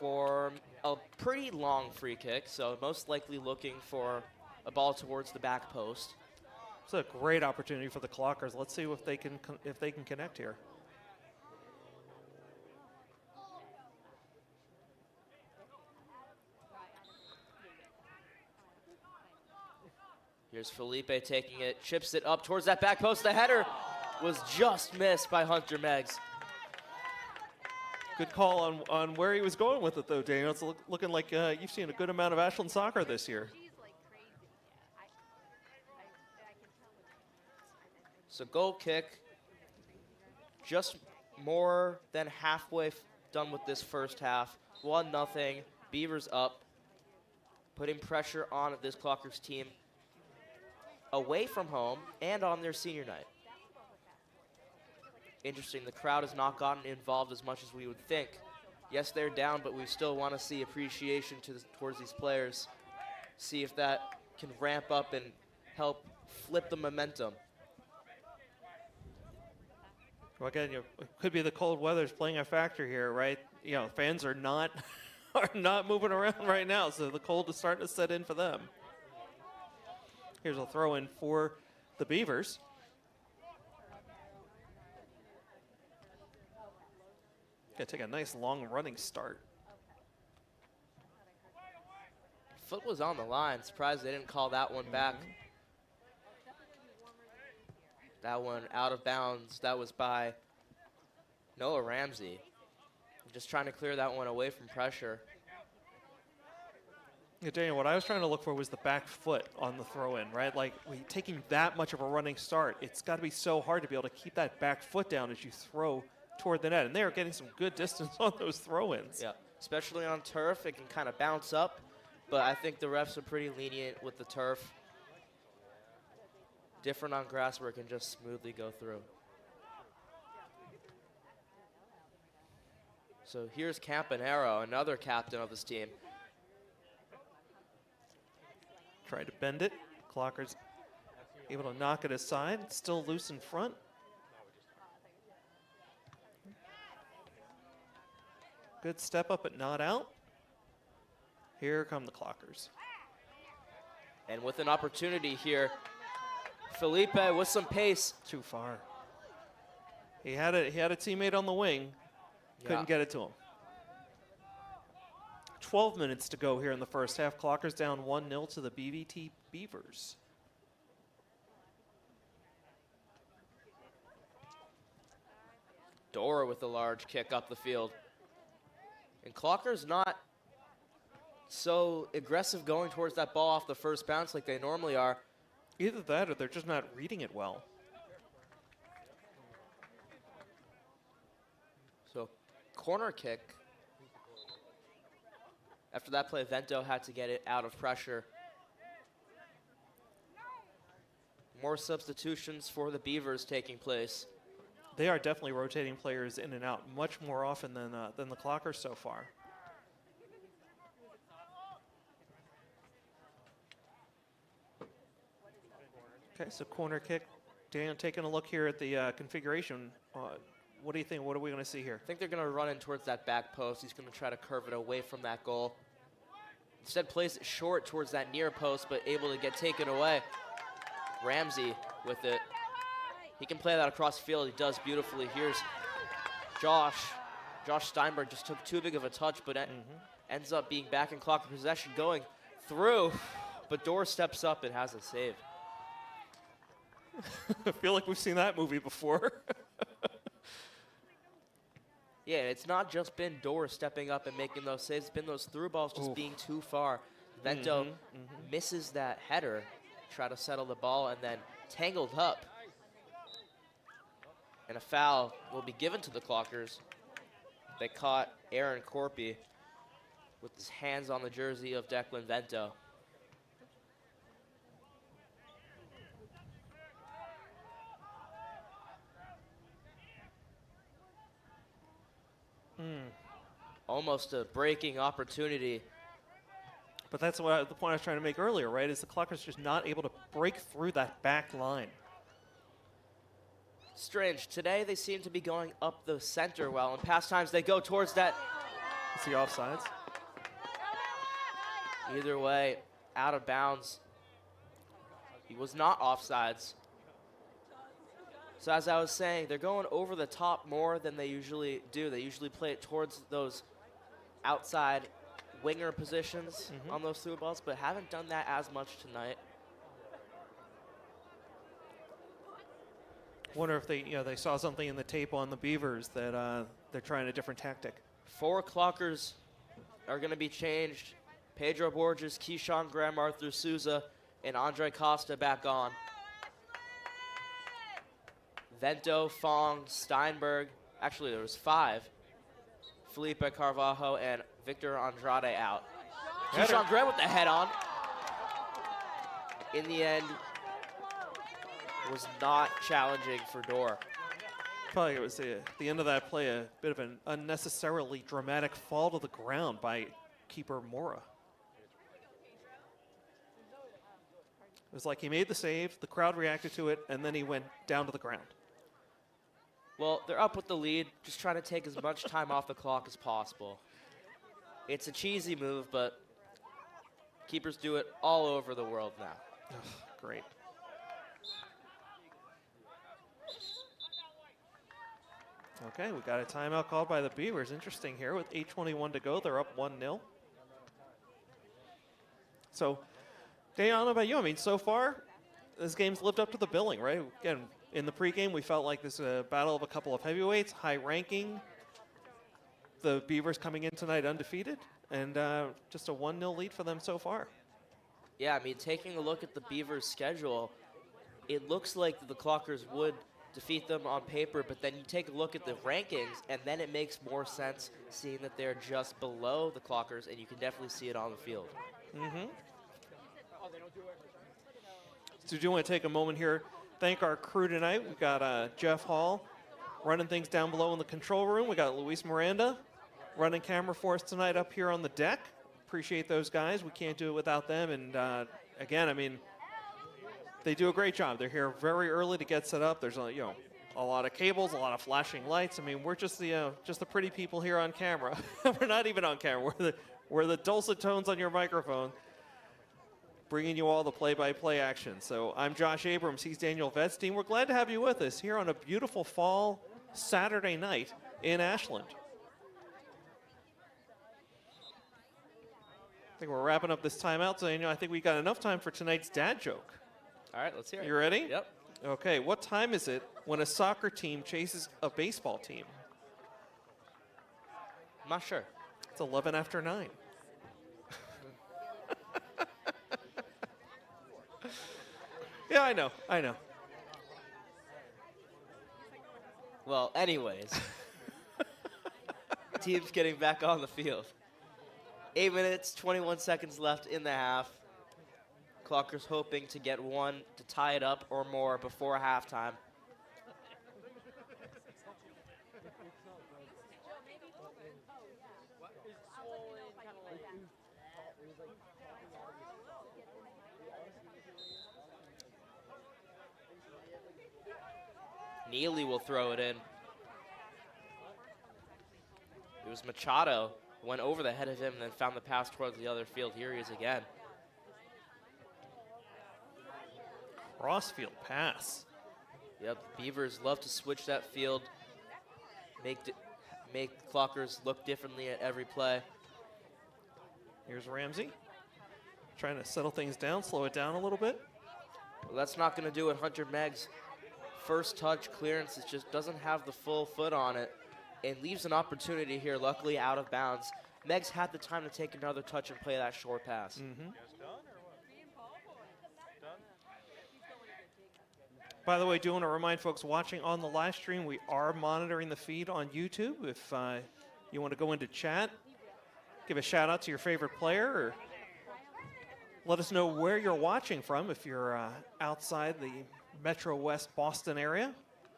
for a pretty long free kick. So most likely looking for a ball towards the back post. It's a great opportunity for the Clockers. Let's see if they can connect here. Here's Felipe taking it, chips it up towards that back post. The header was just missed by Hunter Meggs. Good call on where he was going with it, though, Daniel. It's looking like you've seen a good amount of Ashland soccer this year. So goal kick, just more than halfway done with this first half. 1-0, Beavers up, putting pressure on this Clockers team away from home and on their senior night. Interesting, the crowd has not gotten involved as much as we would think. Yes, they're down, but we still want to see appreciation towards these players. See if that can ramp up and help flip the momentum. Well, again, it could be the cold weather's playing a factor here, right? You know, fans are not moving around right now, so the cold is starting to set in for them. Here's a throw in for the Beavers. Gotta take a nice long running start. Foot was on the line. Surprised they didn't call that one back. That one out of bounds. That was by Noah Ramsey. Just trying to clear that one away from pressure. Yeah, Daniel, what I was trying to look for was the back foot on the throw-in, right? Like, when you're taking that much of a running start, it's got to be so hard to be able to keep that back foot down as you throw toward the net. And they are getting some good distance on those throw-ins. Yeah, especially on turf, it can kind of bounce up. But I think the refs are pretty lenient with the turf. Different on grass where it can just smoothly go through. So here's Campanero, another captain of this team. Tried to bend it. Clockers able to knock it aside. Still loose in front. Good step up, but not out. Here come the Clockers. And with an opportunity here, Felipe with some pace. Too far. He had a teammate on the wing. Couldn't get it to him. 12 minutes to go here in the first half. Clockers down 1-0 to the BVT Beavers. Dora with a large kick up the field. And Clockers not so aggressive going towards that ball off the first bounce like they normally are. Either that or they're just not reading it well. So, corner kick. After that play, Vento had to get it out of pressure. More substitutions for the Beavers taking place. They are definitely rotating players in and out much more often than the Clockers so far. Okay, so corner kick. Dan, taking a look here at the configuration. What do you think? What are we going to see here? I think they're going to run in towards that back post. He's going to try to curve it away from that goal. Instead, plays it short towards that near post, but able to get taken away. Ramsey with it. He can play that across the field. He does beautifully. Here's Josh. Josh Steinberg just took too big of a touch, but ends up being back in Clocker possession, going through. But Dorr steps up and has a save. I feel like we've seen that movie before. Yeah, it's not just been Dorr stepping up and making those saves. It's been those through balls just being too far. Vento misses that header, try to settle the ball, and then tangled up. And a foul will be given to the Clockers. They caught Aaron Corpy with his hands on the jersey of Declan Vento. Almost a breaking opportunity. But that's the point I was trying to make earlier, right? Is the Clockers just not able to break through that back line. Strange. Today they seem to be going up the center well. In past times they go towards that. Is he offsides? Either way, out of bounds. He was not offsides. So as I was saying, they're going over the top more than they usually do. They usually play it towards those outside winger positions on those through balls, but haven't done that as much tonight. Wonder if they saw something in the tape on the Beavers that they're trying a different tactic. 4 Clockers are going to be changed. Pedro Borges, Keyshawn Graham, Arthur Souza, and Andre Costa back on. Vento, Fong, Steinberg. Actually, there was 5. Felipe Carvalho and Victor Andrade out. Keyshawn Graham with the head on. In the end, was not challenging for Dorr. Probably it was the end of that play, a bit of an unnecessarily dramatic fall to the ground by keeper Mora. It was like he made the save, the crowd reacted to it, and then he went down to the ground. Well, they're up with the lead, just trying to take as much time off the clock as possible. It's a cheesy move, but keepers do it all over the world now. Ugh, great. Okay, we got a timeout called by the Beavers. Interesting here with 8:21 to go. They're up 1-0. So, Day, I don't know about you. I mean, so far, this game's lived up to the billing, right? Again, in the pregame, we felt like this is a battle of a couple of heavyweights, high ranking. The Beavers coming in tonight undefeated, and just a 1-0 lead for them so far. Yeah, I mean, taking a look at the Beavers' schedule, it looks like the Clockers would defeat them on paper, but then you take a look at the rankings, and then it makes more sense seeing that they're just below the Clockers, and you can definitely see it on the field. So do you want to take a moment here, thank our crew tonight. We've got Jeff Hall running things down below in the control room. We got Luis Miranda running camera for us tonight up here on the deck. Appreciate those guys. We can't do it without them. And again, I mean, They do a great job. They're here very early to get set up. There's a lot of cables, a lot of flashing lights. I mean, we're just the pretty people here on camera. We're not even on camera. We're the dulcet tones on your microphone, bringing you all the play-by-play action. So I'm Josh Abrams. He's Daniel Vetstein. We're glad to have you with us here on a beautiful fall Saturday night in Ashland. I think we're wrapping up this timeout, so I think we got enough time for tonight's dad joke. All right, let's hear it. You ready? Yep. Okay, what time is it when a soccer team chases a baseball team? I'm not sure. It's 11 after 9. Yeah, I know. Well, anyways. Team's getting back on the field. 8 minutes, 21 seconds left in the half. Clockers hoping to get one to tie it up or more before halftime. Neely will throw it in. It was Machado, went over the head of him and then found the pass towards the other field. Here he is again. Crossfield pass. Yep, Beavers love to switch that field, make Clockers look differently at every play. Here's Ramsey, trying to settle things down, slow it down a little bit. Well, that's not going to do it. Hunter Meggs' first touch clearance just doesn't have the full foot on it and leaves an opportunity here, luckily out of bounds. Meggs had the time to take another touch and play that short pass. By the way, do want to remind folks watching on the live stream, we are monitoring the feed on YouTube. If you want to go into chat, give a shout out to your favorite player, or let us know where you're watching from if you're outside the Metro West Boston area.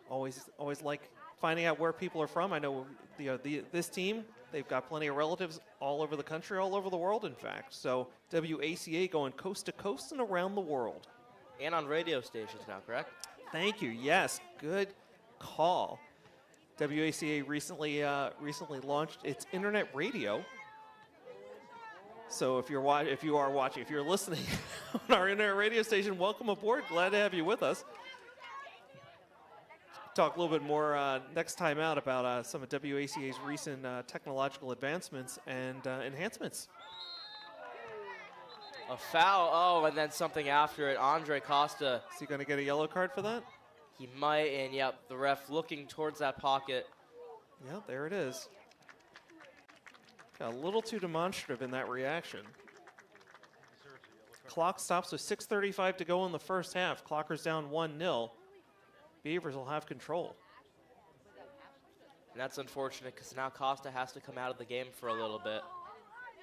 Always like finding out where people are from. I know this team, they've got plenty of relatives all over the country, all over the world, in fact. So WACA going coast to coast and around the world. And on radio stations now, correct? Thank you. Yes, good call. WACA recently launched its internet radio. So if you're listening on our internet radio station, welcome aboard. Glad to have you with us. Talk a little bit more next time out about some of WACA's recent technological advancements and enhancements. A foul, oh, and then something after it. Andre Costa. Is he going to get a yellow card for that? He might, and yep, the ref looking towards that pocket. Yeah, there it is. Got a little too demonstrative in that reaction. Clock stops with 6:35 to go in the first half. Clockers down 1-0. Beavers will have control. And that's unfortunate because now Costa has to come out of the game for a little bit.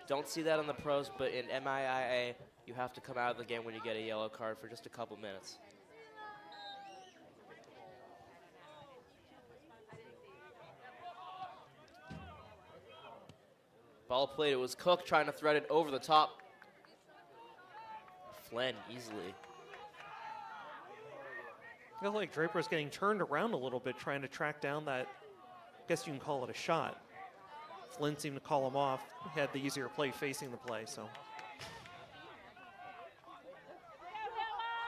Don't see that in the pros, but in MIIA, you have to come out of the game when you get a yellow card for just a couple minutes. Ball played, it was Cook trying to thread it over the top. Flynn easily. I feel like Draper's getting turned around a little bit trying to track down that, I guess you can call it a shot. Flynn seemed to call him off. He had the easier play facing the play, so.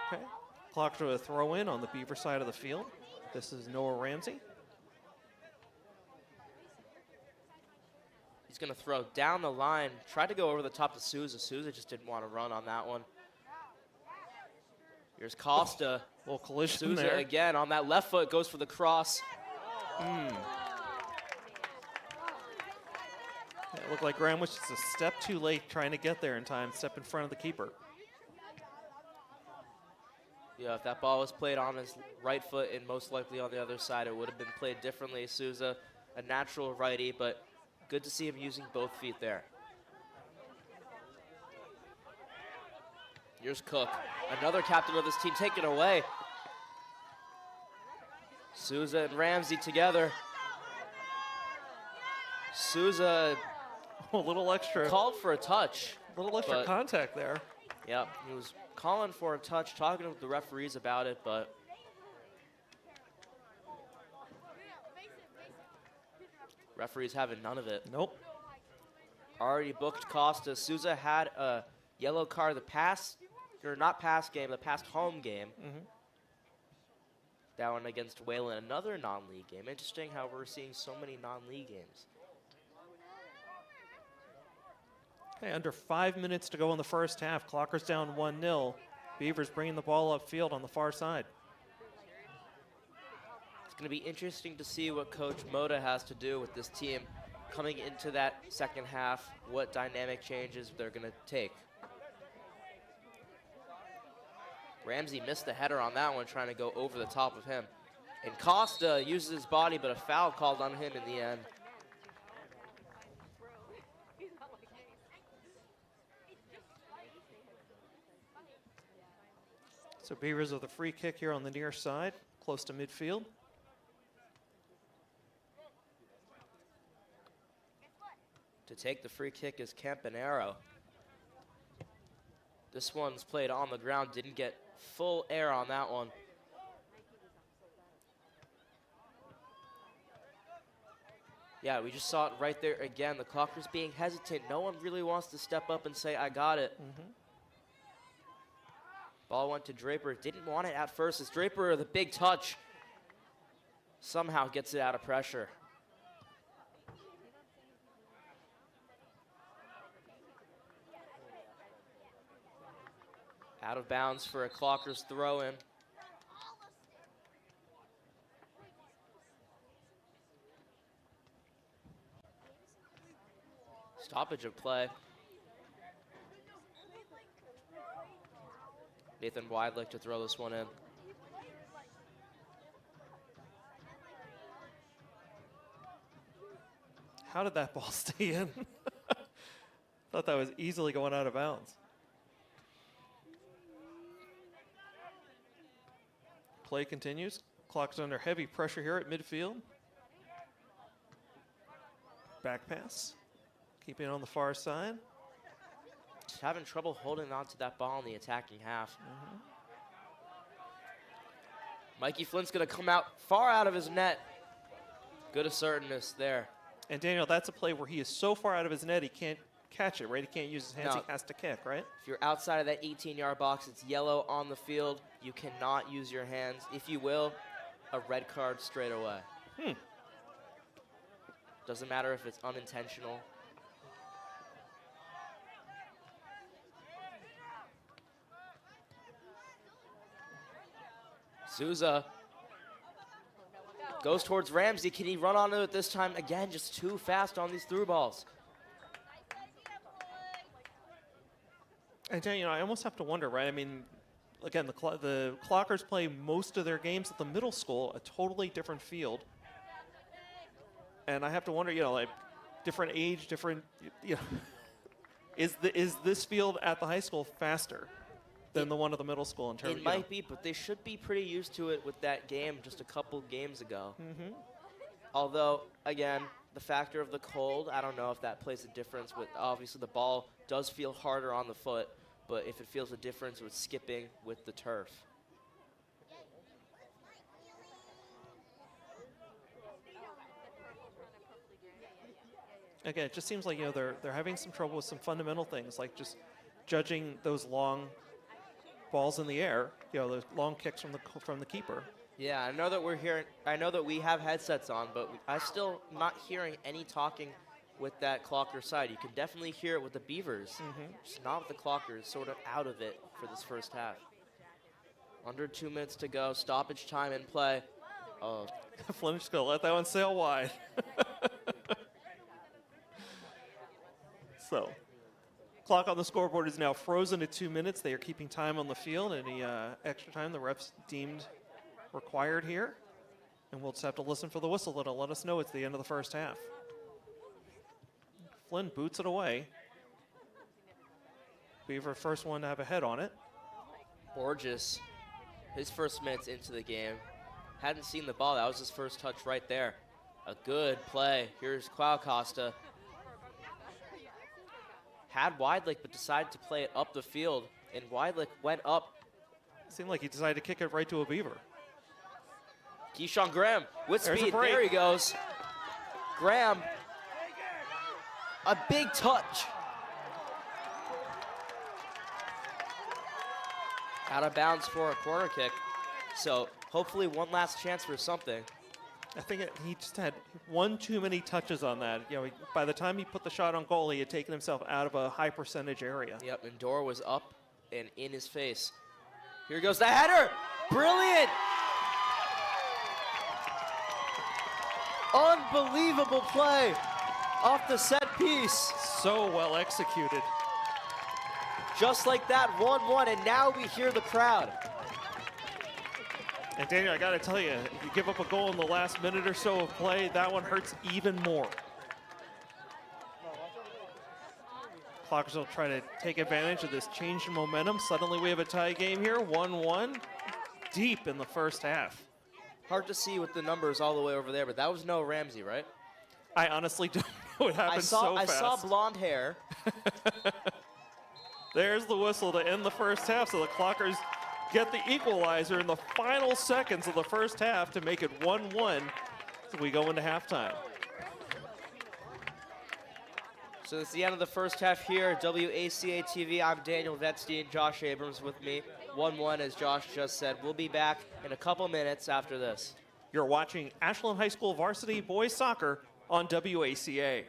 Okay, clock to a throw in on the Beaver side of the field. This is Noah Ramsey. He's gonna throw down the line, tried to go over the top to Souza. Souza just didn't want to run on that one. Here's Costa. Little collision Souza there. again on that left foot, goes for the cross. It looked like Graham was just a step too late trying to get there in time, step in front of the keeper. Yeah, if that ball was played on his right foot and most likely on the other side, it would have been played differently. Souza, a natural righty, but good to see him using both feet there. Here's Cook, another captain of this team, taken away. Souza and Ramsey together. Souza A little extra. called for a touch. A little extra but contact there. Yep, he was calling for a touch, talking with the referees about it, but referees having none of it. Nope. Already booked Costa. Souza had a yellow card the past, or not past game, the past home game. That one against Wayland, another non-league game. Interesting how we're seeing so many non-league games. Okay, under 5 minutes to go in the first half. Clockers down 1-0. Beavers bringing the ball upfield on the far side. It's going to be interesting to see what Coach Moda has to do with this team coming into that second half, what dynamic changes they're going to take. Ramsey missed the header on that one, trying to go over the top of him. And Costa uses his body, but a foul called on him in the end. So Beavers with a free kick here on the near side, close to midfield. To take the free kick is Campanero. This one's played on the ground, didn't get full air on that one. Yeah, we just saw it right there again. The Clockers being hesitant. No one really wants to step up and say, I got it. Ball went to Draper. Didn't want it at first. As Draper, the big touch, somehow gets it out of pressure. Out of bounds for a Clockers throw-in. Stoppage of play. Nathan Weidlich to throw this one in. How did that ball stay in? Thought that was easily going out of bounds. Play continues. Clock's under heavy pressure here at midfield. Back pass. Keeping it on the far side. Just having trouble holding on to that ball in the attacking half. Mikey Flint's going to come out far out of his net. Good assertiveness there. And Daniel, that's a play where he is so far out of his net he can't catch it, right? He can't use his hands, No. he has to kick, right? If you're outside of that 18-yard box, it's yellow on the field. You cannot use your hands. If you will, a red card straight away. Doesn't matter if it's unintentional. Souza goes towards Ramsey. Can he run onto it this time? Again, just too fast on these through balls. And Daniel, I almost have to wonder, right? I mean, again, the Clockers play most of their games at the middle school, a totally different field. And I have to wonder, like different age, different, is this field at the high school faster than the one at the middle school in terms? It might be, but they should be pretty used to it with that game just a couple games ago. Although, again, the factor of the cold, I don't know if that plays a difference. With obviously the ball does feel harder on the foot, but if it feels a difference with skipping with the turf. Again, it just seems like they're having some trouble with some fundamental things, like just judging those long balls in the air, those long kicks from the keeper. Yeah, I know that we have headsets on, but I'm still not hearing any talking with that Clocker side. You can definitely hear it with the Beavers, just not with the Clockers, sort of out of it for this first half. Under 2 minutes to go, stoppage time in play. Oh, Flynn's gonna let that one sail wide. So, clock on the scoreboard is now frozen at 2 minutes. They are keeping time on the field. Any extra time the refs deemed required here. And we'll just have to listen for the whistle that'll let us know it's the end of the first half. Flynn boots it away. Beaver first one to have a head on it. Borges, his first minutes into the game. Hadn't seen the ball. That was his first touch right there. A good play. Here's Clau Costa. Had Weidlich, but decided to play it up the field. And Weidlich went up. Seemed like he decided to kick it right to a beaver. Keyshawn Graham with There's a speed. break. There he goes. Graham, a big touch. Out of bounds for a corner kick. So hopefully one last chance for something. I think he just had one too many touches on that. You know, by the time he put the shot on goal, he had taken himself out of a high percentage area. Yep, and Dora was up and in his face. Here goes the header. Brilliant. Unbelievable play off the set piece. So well executed. Just like that, 1-1, and now we hear the crowd. And Daniel, I got to tell you, if you give up a goal in the last minute or so of play, that one hurts even more. Clockers will try to take advantage of this change in momentum. Suddenly we have a tie game here, 1-1, deep in the first half. Hard to see with the numbers all the way over there, but that was Noah Ramsey, right? I honestly don't know what happened so fast. I saw blonde hair. There's the whistle to end the first half, so the Clockers get the equalizer in the final seconds of the first half to make it 1-1 as we go into halftime. So it's the end of the first half here at WACA-TV. I'm Daniel Vetstein, Josh Abrams with me. 1-1, as Josh just said. We'll be back in a couple minutes after this. You're watching Ashland High School Varsity Boys Soccer on WACA.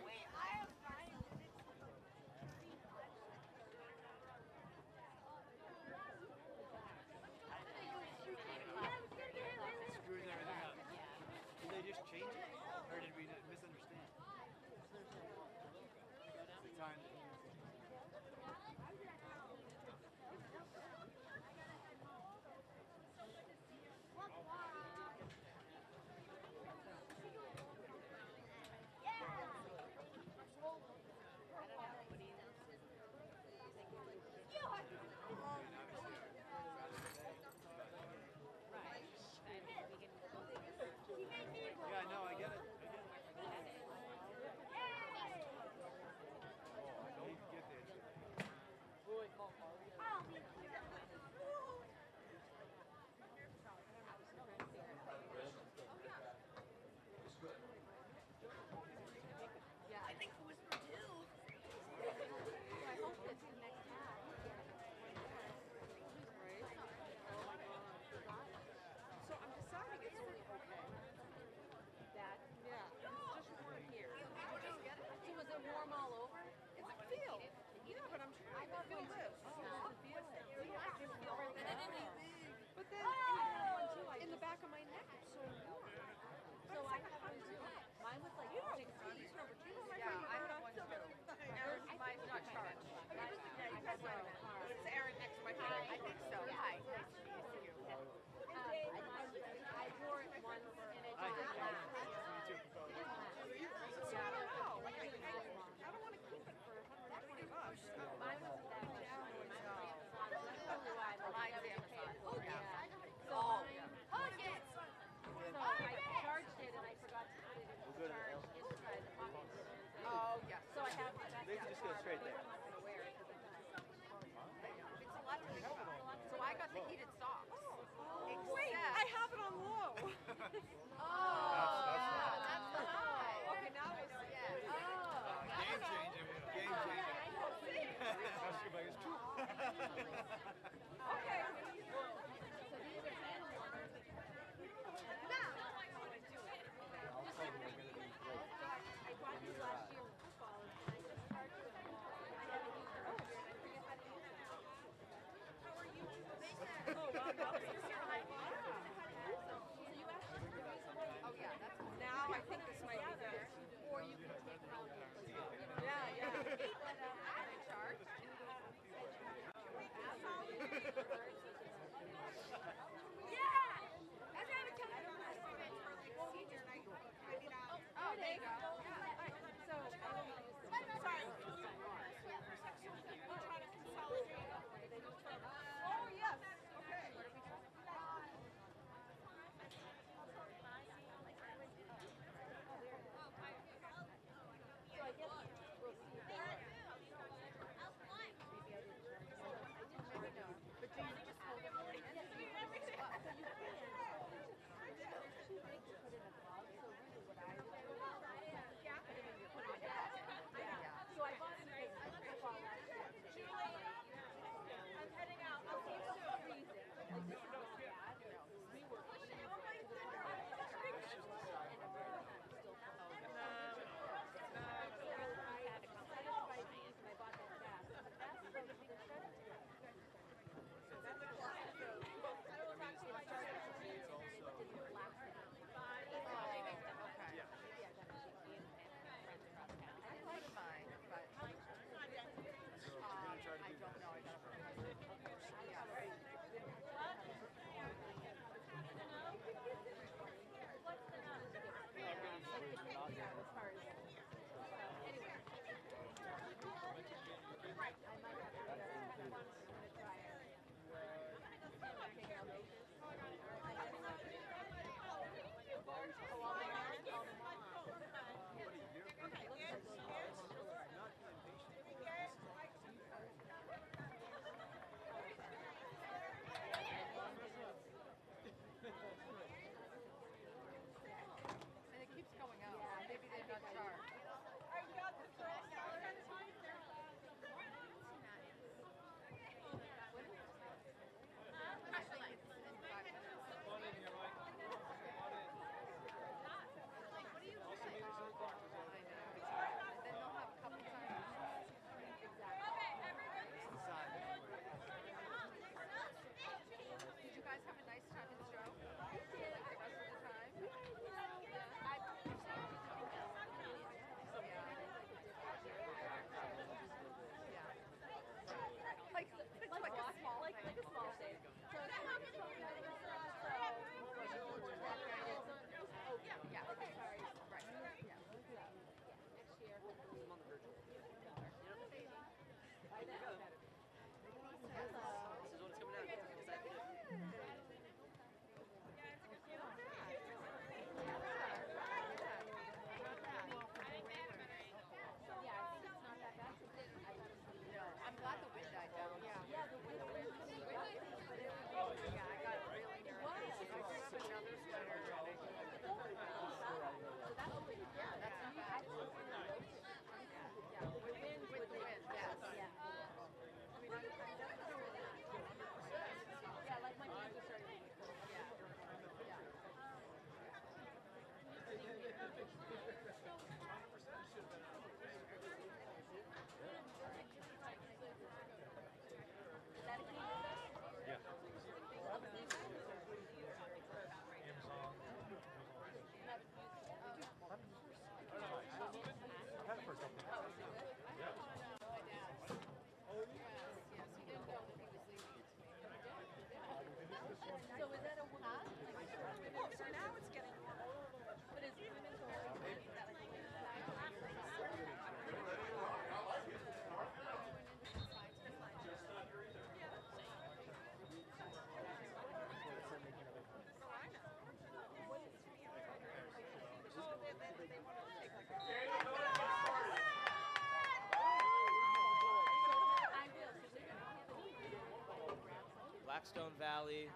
Blackstone Valley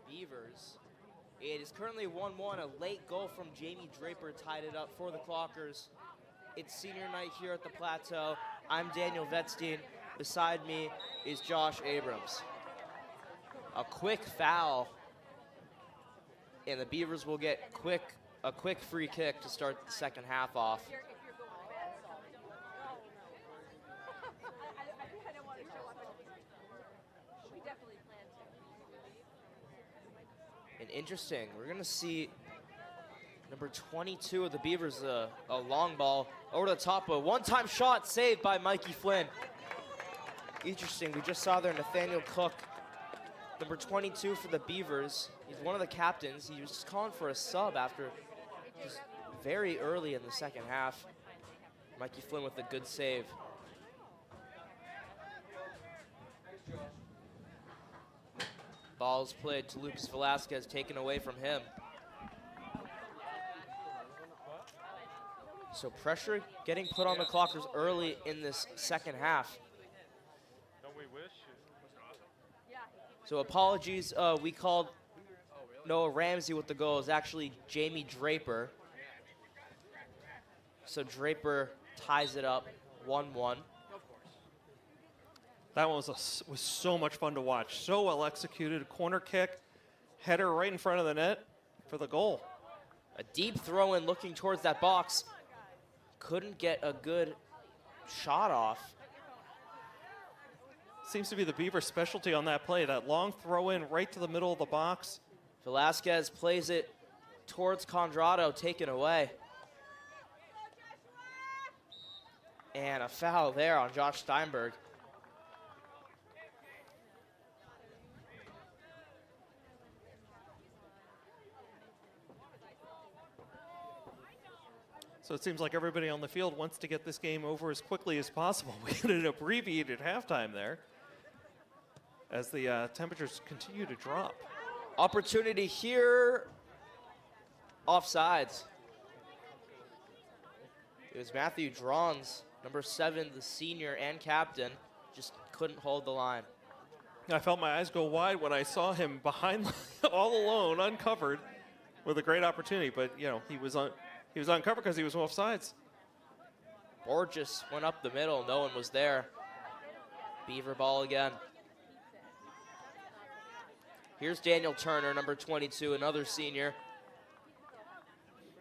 Beavers. It is currently 1-1. A late goal from Jamie Draper tied it up for the Clockers. It's senior night here at the Plateau. I'm Daniel Vetstein. Beside me is Josh Abrams. A quick foul, and the Beavers will get a quick free kick to start the second half off. If you're going to bed, so. I don't want to show up. We definitely plan to. And interesting, we're going to see number 22 of the Beavers, a long ball over the top. A one-time shot saved by Mikey Flynn. Interesting, we just saw there Nathaniel Cook, number 22 for the Beavers. He's one of the captains. He was just calling for a sub after just very early in the second half. Mikey Flynn with a good save. Ball's played to Lucas Velasquez, taken away from him. So pressure getting put on the Clockers early in this second half. Don't we wish? So apologies, we called Noah Ramsey with the goal. It's actually Jamie Draper. So Draper ties it up 1-1. That one was so much fun to watch. So well executed. Corner kick, header right in front of the net for the goal. A deep throw in looking towards that box. Couldn't get a good shot off. Seems to be the Beavers' specialty on that play. That long throw in right to the middle of the box. Velasquez plays it towards Condrado, taken away. And a foul there on Josh Steinberg. So it seems like everybody on the field wants to get this game over as quickly as possible. We had an abbreviated halftime there as the temperatures continue to drop. Opportunity here. Offsides. It was Matthew Drons, number 7, the senior and captain, just couldn't hold the line. I felt my eyes go wide when I saw him behind, all alone, uncovered, with a great opportunity. But you know, he was uncovered because he was offsides. Borges went up the middle, no one was there. Beaver ball again. Here's Daniel Turner, number 22, another senior.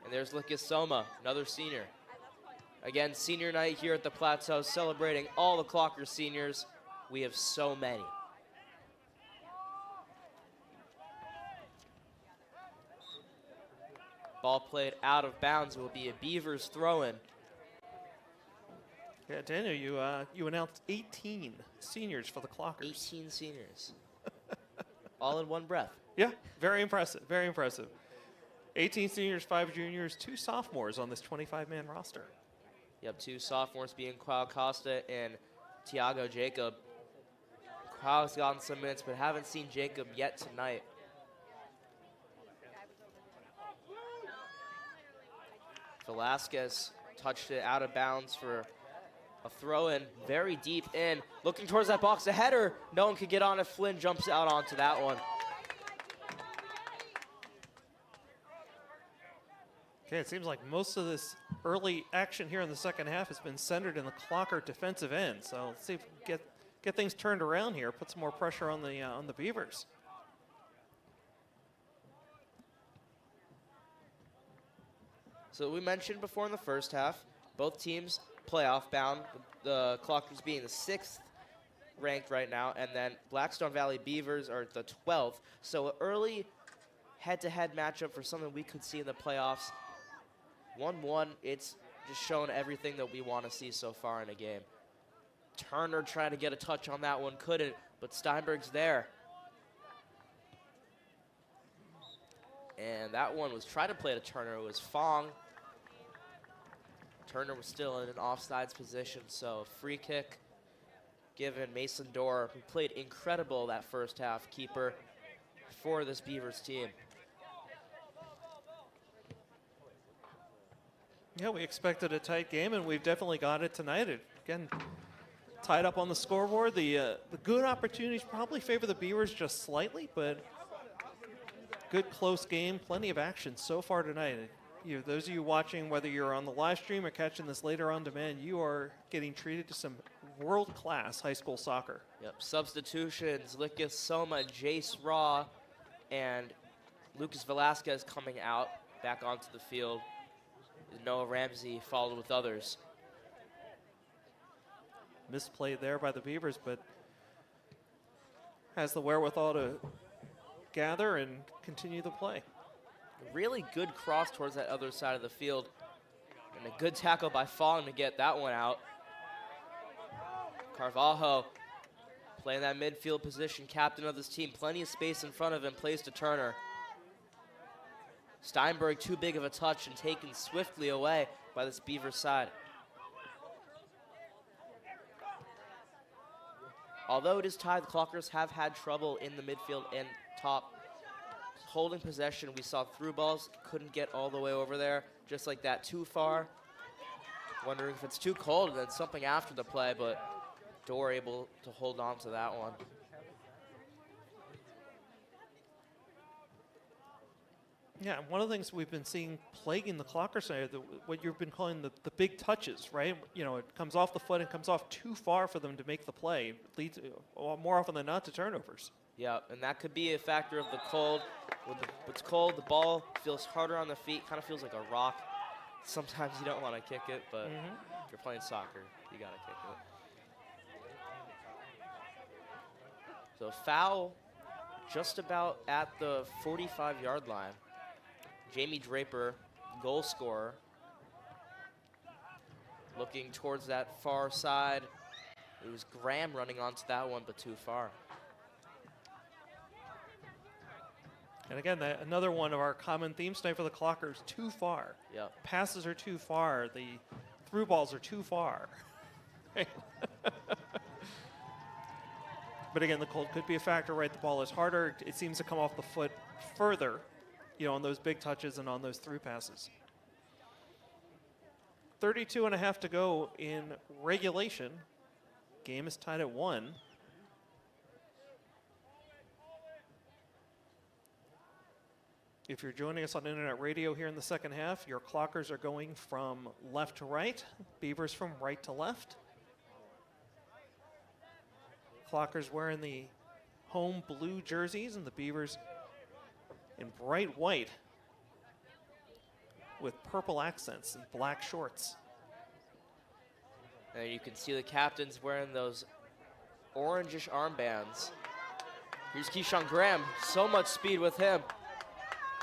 And there's Lucas Soma, another senior. Again, senior night here at the Plateau, celebrating all the Clocker seniors. We have so many. Ball played out of bounds. It will be a Beavers throw-in. Yeah, Daniel, you announced 18 seniors for the Clockers. 18 seniors. All in one breath. Yeah, very impressive, very impressive. 18 seniors, 5 juniors, 2 sophomores on this 25-man roster. Yep, 2 sophomores being Quao Costa and Tiago Jacob. Quao's gotten some minutes, but haven't seen Jacob yet tonight. Velasquez touched it out of bounds for a throw-in, very deep in. Looking towards that box, a header. No one could get on it. Flynn jumps out onto that one. Okay, it seems like most of this early action here in the second half has been centered in the Clocker defensive end. So let's see if we can get things turned around here, put some more pressure on the Beavers. So we mentioned before in the first half, both teams playoff bound, the Clockers being the 6th ranked right now, and then Blackstone Valley Beavers are the 12th. So an early head-to-head matchup for something we could see in the playoffs. 1-1, it's just shown everything that we want to see so far in a game. Turner trying to get a touch on that one, couldn't, but Steinberg's there. And that one was trying to play to Turner. It was Fong. Turner was still in an offsides position, so free kick given Mason Dorr, who played incredible that first half, keeper for this Beavers team. Yeah, we expected a tight game, and we've definitely got it tonight. Again, tied up on the scoreboard. The good opportunities probably favor the Beavers just slightly, but good close game, plenty of action so far tonight. Those of you watching, whether you're on the live stream or catching this later on demand, you are getting treated to some world-class high school soccer. Yep, substitutions, Lucas Soma, Jace Raw, and Lucas Velasquez coming out back onto the field. Noah Ramsey followed with others. Misplay there by the Beavers, but has the wherewithal to gather and continue the play. Really good cross towards that other side of the field. And a good tackle by Fawn to get that one out. Carvalho playing that midfield position, captain of this team. Plenty of space in front of him, plays to Turner. Steinberg too big of a touch and taken swiftly away by this Beaver side. Although it is tied, the Clockers have had trouble in the midfield and top. Holding possession, we saw through balls, couldn't get all the way over there, just like that, too far. Wondering if it's too cold and then something after the play, but Dorr able to hold on to that one. Yeah, one of the things we've been seeing plaguing the Clocker side, what you've been calling the big touches, right? You know, it comes off the foot and comes off too far for them to make the play. It leads, more often than not, to turnovers. Yeah, and that could be a factor of the cold. When it's cold, the ball feels harder on the feet, kind of feels like a rock. Sometimes you don't want to kick it, but if you're playing soccer, you got to kick it. So foul just about at the 45-yard line. Jamie Draper, goal scorer, looking towards that far side. It was Graham running onto that one, but too far. And again, another one of our common themes tonight for the Clockers, too far. Yep. Passes are too far. The through balls are too far. But again, the cold could be a factor, right? The ball is harder. It seems to come off the foot further, you know, on those big touches and on those through passes. 32 and a half to go in regulation. Game is tied at 1. If you're joining us on internet radio here in the second half, your Clockers are going from left to right, Beavers from right to left. Clockers wearing the home blue jerseys and the Beavers in bright white with purple accents and black shorts. And you can see the captains wearing those orangish armbands. Here's Keyshawn Graham, so much speed with him.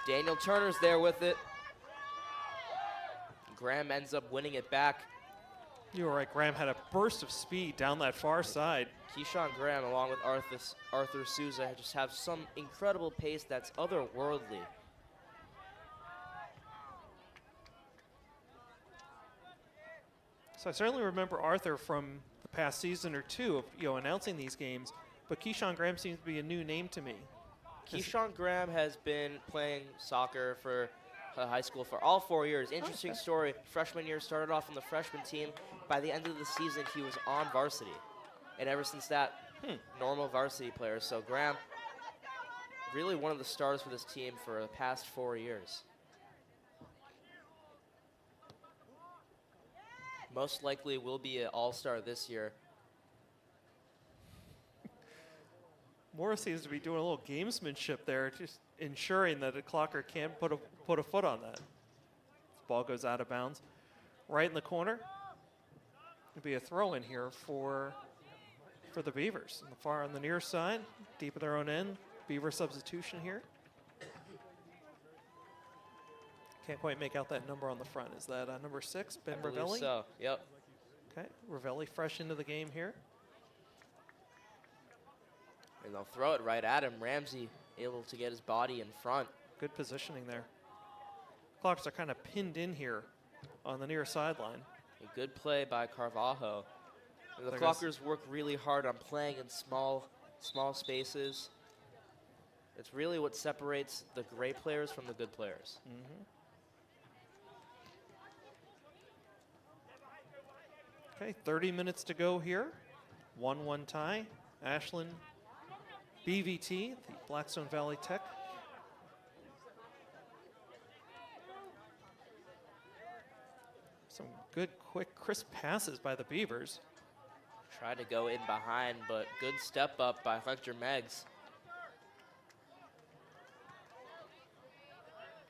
Daniel Turner's there with it. Graham ends up winning it back. You were right, Graham had a burst of speed down that far side. Keyshawn Graham, along with Arthur Souza, just have some incredible pace that's otherworldly. So I certainly remember Arthur from the past season or two of, you know, announcing these games, but Keyshawn Graham seems to be a new name to me. Keyshawn Graham has been playing soccer for high school for all 4 years. Interesting story. Freshman year, started off on the freshman team. By the end of the season, he was on varsity. And ever since that, normal varsity player. So Graham, really one of the stars for this team for the past 4 years. Most likely will be an all-star this year. Morris seems to be doing a little gamesmanship there, just ensuring that a Clocker can't put a foot on that. This ball goes out of bounds. Right in the corner. It'll be a throw in here for the Beavers. On the near side, deep at their own end. Beaver substitution here. Can't quite make out that number on the front. Is that number 6, Ben I believe Ravelli? so, yep. Okay, Ravelli fresh into the game here. And they'll throw it right at him. Ramsey able to get his body in front. Good positioning there. Clocks are kind of pinned in here on the near sideline. A good play by Carvalho. And the There goes- Clockers work really hard on playing in small spaces. It's really what separates the great players from the good players. Okay, 30 minutes to go here. 1-1 tie. Ashland, BVT, the Blackstone Valley Tech. Some good, quick, crisp passes by the Beavers. Tried to go in behind, but good step up by Hunter Meggs.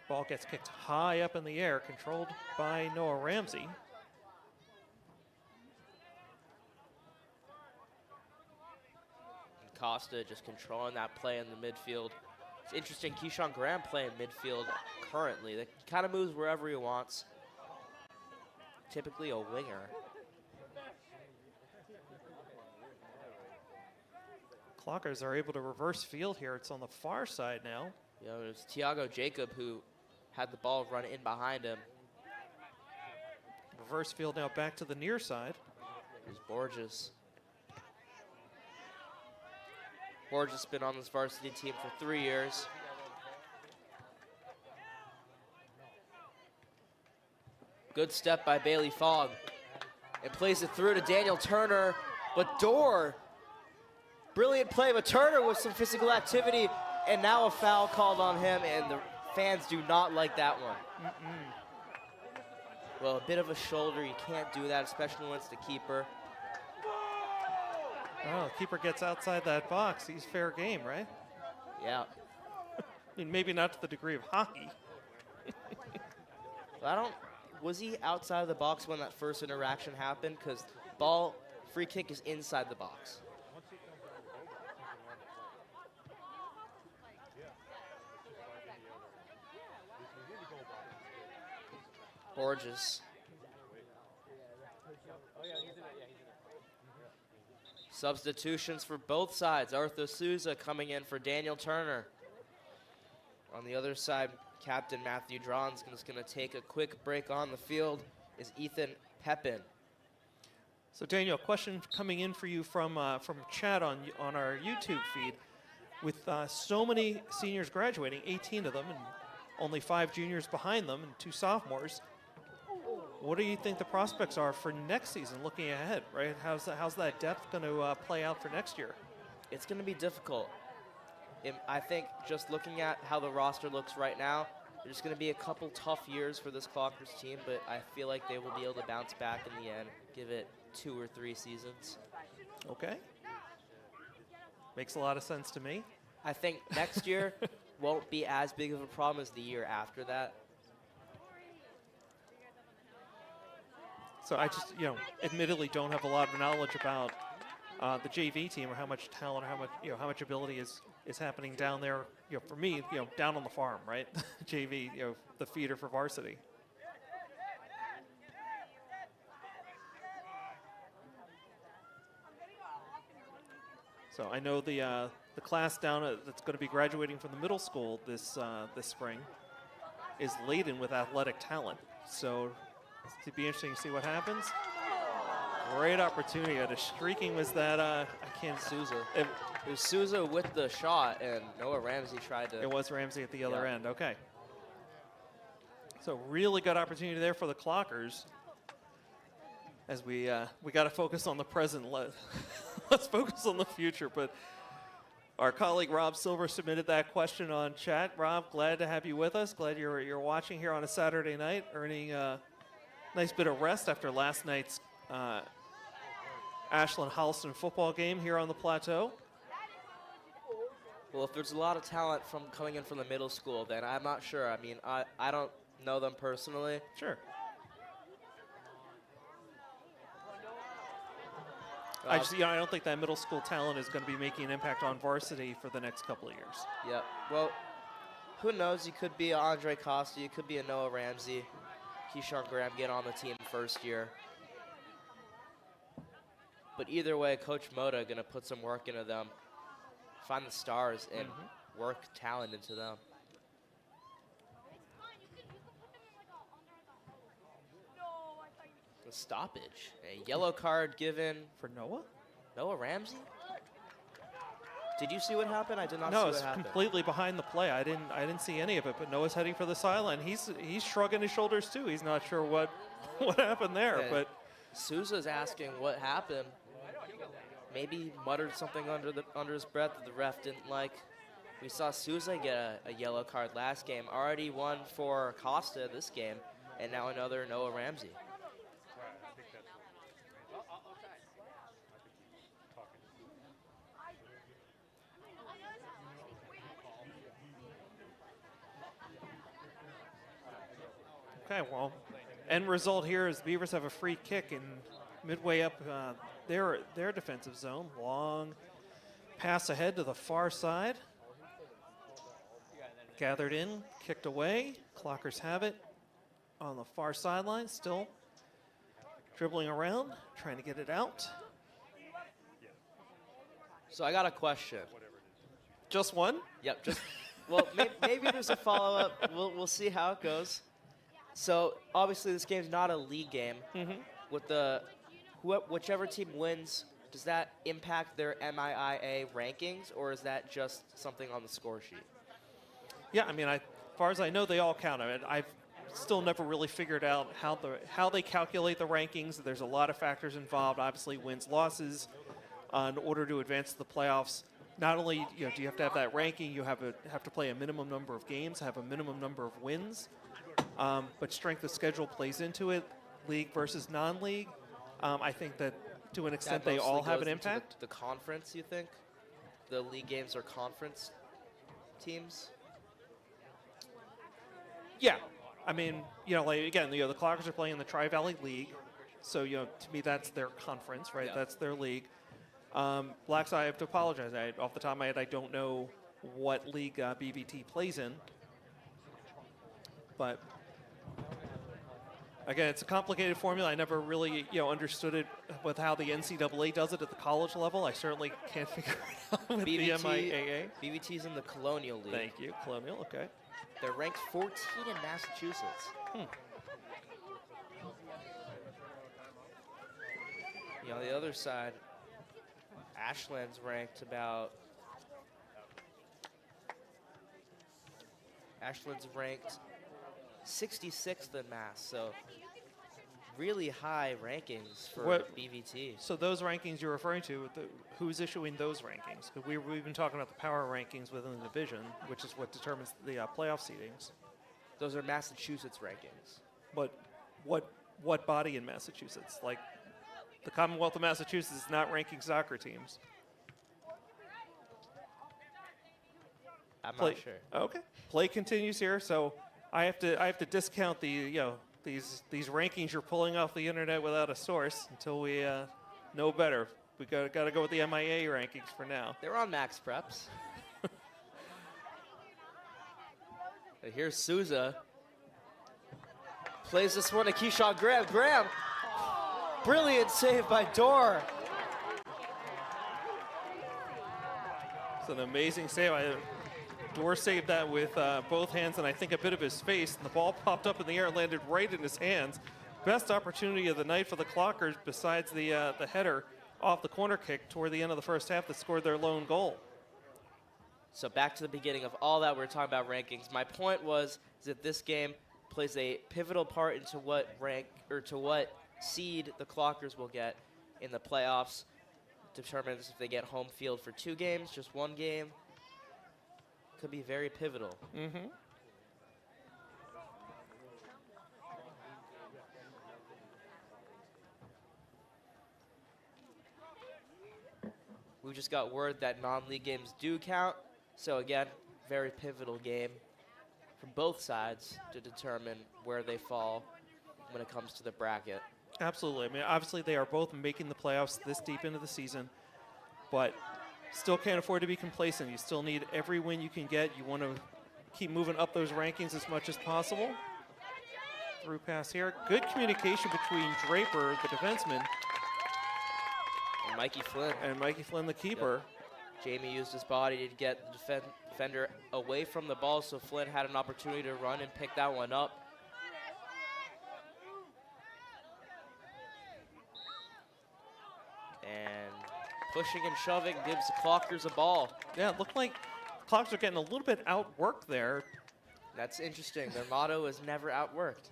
Ball gets kicked high up in the air, controlled by Noah Ramsey. And Costa just controlling that play in the midfield. It's interesting, Keyshawn Graham playing midfield currently. He kind of moves wherever he wants. Typically a winger. Clockers are able to reverse field here. It's on the far side now. You know, it's Tiago Jacob who had the ball run in behind him. Reverse field now back to the near side. Here's Borges. Borges been on this varsity team for 3 years. Good step by Bailey Fogg. And plays it through to Daniel Turner, but Dorr. Brilliant play, but Turner with some physical activity, and now a foul called on him, and the fans do not like that one. Well, a bit of a shoulder, you can't do that, especially when it's the keeper. Oh, the keeper gets outside that box. He's fair game, right? Yeah. I mean, maybe not to the degree of hockey. Was he outside of the box when that first interaction happened? Because ball, free kick is inside the box. Borges. Substitutions for both sides. Arthur Souza coming in for Daniel Turner. On the other side, Captain Matthew Drawn's just going to take a quick break on the field is Ethan Pepin. So Daniel, a question coming in for you from chat on our YouTube feed. With so many seniors graduating, 18 of them, and only 5 juniors behind them and 2 sophomores, what do you think the prospects are for next season, looking ahead, right? How's that depth going to play out for next year? It's going to be difficult. I think just looking at how the roster looks right now, there's going to be a couple tough years for this Clockers team, but I feel like they will be able to bounce back in the end, give it 2 or 3 seasons. Okay. Makes a lot of sense to me. I think next year won't be as big of a problem as the year after that. So I just, admittedly don't have a lot of knowledge about the JV team or how much talent or how much ability is happening down there. For me, down on the farm, right? JV, the feeder for varsity. So I know the class down that's going to be graduating from the middle school this spring is laden with athletic talent. So it'd be interesting to see what happens. Great opportunity. The streaking was that I can't. Souza. It was Souza with the shot, and Noah Ramsey tried to. It was Ramsey at the other end. Okay. So really good opportunity there for the Clockers. As we got to focus on the present. Let's focus on the future. But our colleague Rob Silver submitted that question on chat. Rob, glad to have you with us. Glad you're watching here on a Saturday night, earning a nice bit of rest after last night's Ashland Holliston football game here on the plateau. Well, if there's a lot of talent coming in from the middle school, then I'm not sure. I mean, I don't know them personally. Sure. I don't think that middle school talent is going to be making an impact on varsity for the next couple of years. Yep. Well, who knows? You could be a Andre Costa. You could be a Noah Ramsey. Keyshawn Graham get on the team first year. But either way, Coach Moda going to put some work into them, find the stars, and work talent into them. The stoppage. A yellow card given for Noah? Noah Ramsey? Did you see what happened? I did not see no, what it's happened. Completely behind the play. I didn't see any of it, but Noah's heading for the sideline. He's shrugging his shoulders too. He's not sure what happened there, Yeah. but Souza's asking what happened. maybe muttered something under his breath that the ref didn't like. We saw Souza get a yellow card last game, already one for Costa this game, and now another Noah Ramsey. Right, I think that's what I think he's talking to Okay, well, end result here is the Beavers have a free kick and midway up their defensive zone. Long pass ahead to the far side. Gathered in, kicked away. Clockers have it on the far sideline, still dribbling around, trying to get it out. So I got a question. Just one? Yep, just, well, maybe there's a follow-up. We'll see how it goes. So obviously this game's not a league game. With whichever team wins, does that impact their MIIA rankings, or is that just something on the score sheet? Yeah, I mean, as far as I know, they all count. I mean, I've still never really figured out how they calculate the rankings. There's a lot of factors involved. Obviously, wins, losses, in order to advance to the playoffs. Not only do you have to have that ranking, you have to play a minimum number of games, have a minimum number of wins, but strength of schedule plays into it. League versus non-league. I think that to an extent they all have an impact. The conference, you think? The league games are conference teams? Yeah, I mean, like again, the Clockers are playing in the Tri-Valley League, so to me that's their conference, right? Yeah. That's their league. Blackstone, I have to apologize. Off the top of my head, I don't know what league BVT plays in, but again, it's a complicated formula. I never really understood it with how the NCAA does it at the college level. I certainly can't figure it out with the MIAA. BVT's in the Colonial League. Thank you, Colonial. Okay. They're ranked 14 in Massachusetts. On the other side, Ashland's ranked 66th in Mass, so really high rankings for BVT. So those rankings you're referring to, who's issuing those rankings? 'Cause we've been talking about the power rankings within the division, which is what determines the playoff seedings. Those are Massachusetts rankings. But what body in Massachusetts? Like the Commonwealth of Massachusetts is not ranking soccer teams. I'm not sure. Okay. Play continues here, so I have to discount the these rankings you're pulling off the internet without a source until we know better. We got to go with the MIA rankings for now. They're on Max Preps. And here's Souza. Plays this one to Keyshawn Graham. Graham, brilliant save by Dorr. It's an amazing save. Dorr saved that with both hands and I think a bit of his face. And the ball popped up in the air and landed right in his hands. Best opportunity of the night for the Clockers besides the header off the corner kick toward the end of the first half that scored their lone goal. So back to the beginning of all that, we were talking about rankings. My point was that this game plays a pivotal part into what seed the Clockers will get in the playoffs. Determines if they get home field for 2 games, just 1 game. Could be very pivotal. We just got word that non-league games do count. So again, very pivotal game from both sides to determine where they fall when it comes to the bracket. Absolutely. I mean, obviously they are both making the playoffs this deep into the season, but still can't afford to be complacent. You still need every win you can get. You want to keep moving up those rankings as much as possible. Through pass here. Good communication between Draper, the defenseman, And Mikey Flynn. and Mikey Flynn, the keeper. Jamie used his body to get the defender away from the ball, so Flynn had an opportunity to run and pick that one up. And pushing and shoving gives the Clockers a ball. Yeah, it looked like the Clockers are getting a little bit outworked there. That's interesting. Their motto is never outworked.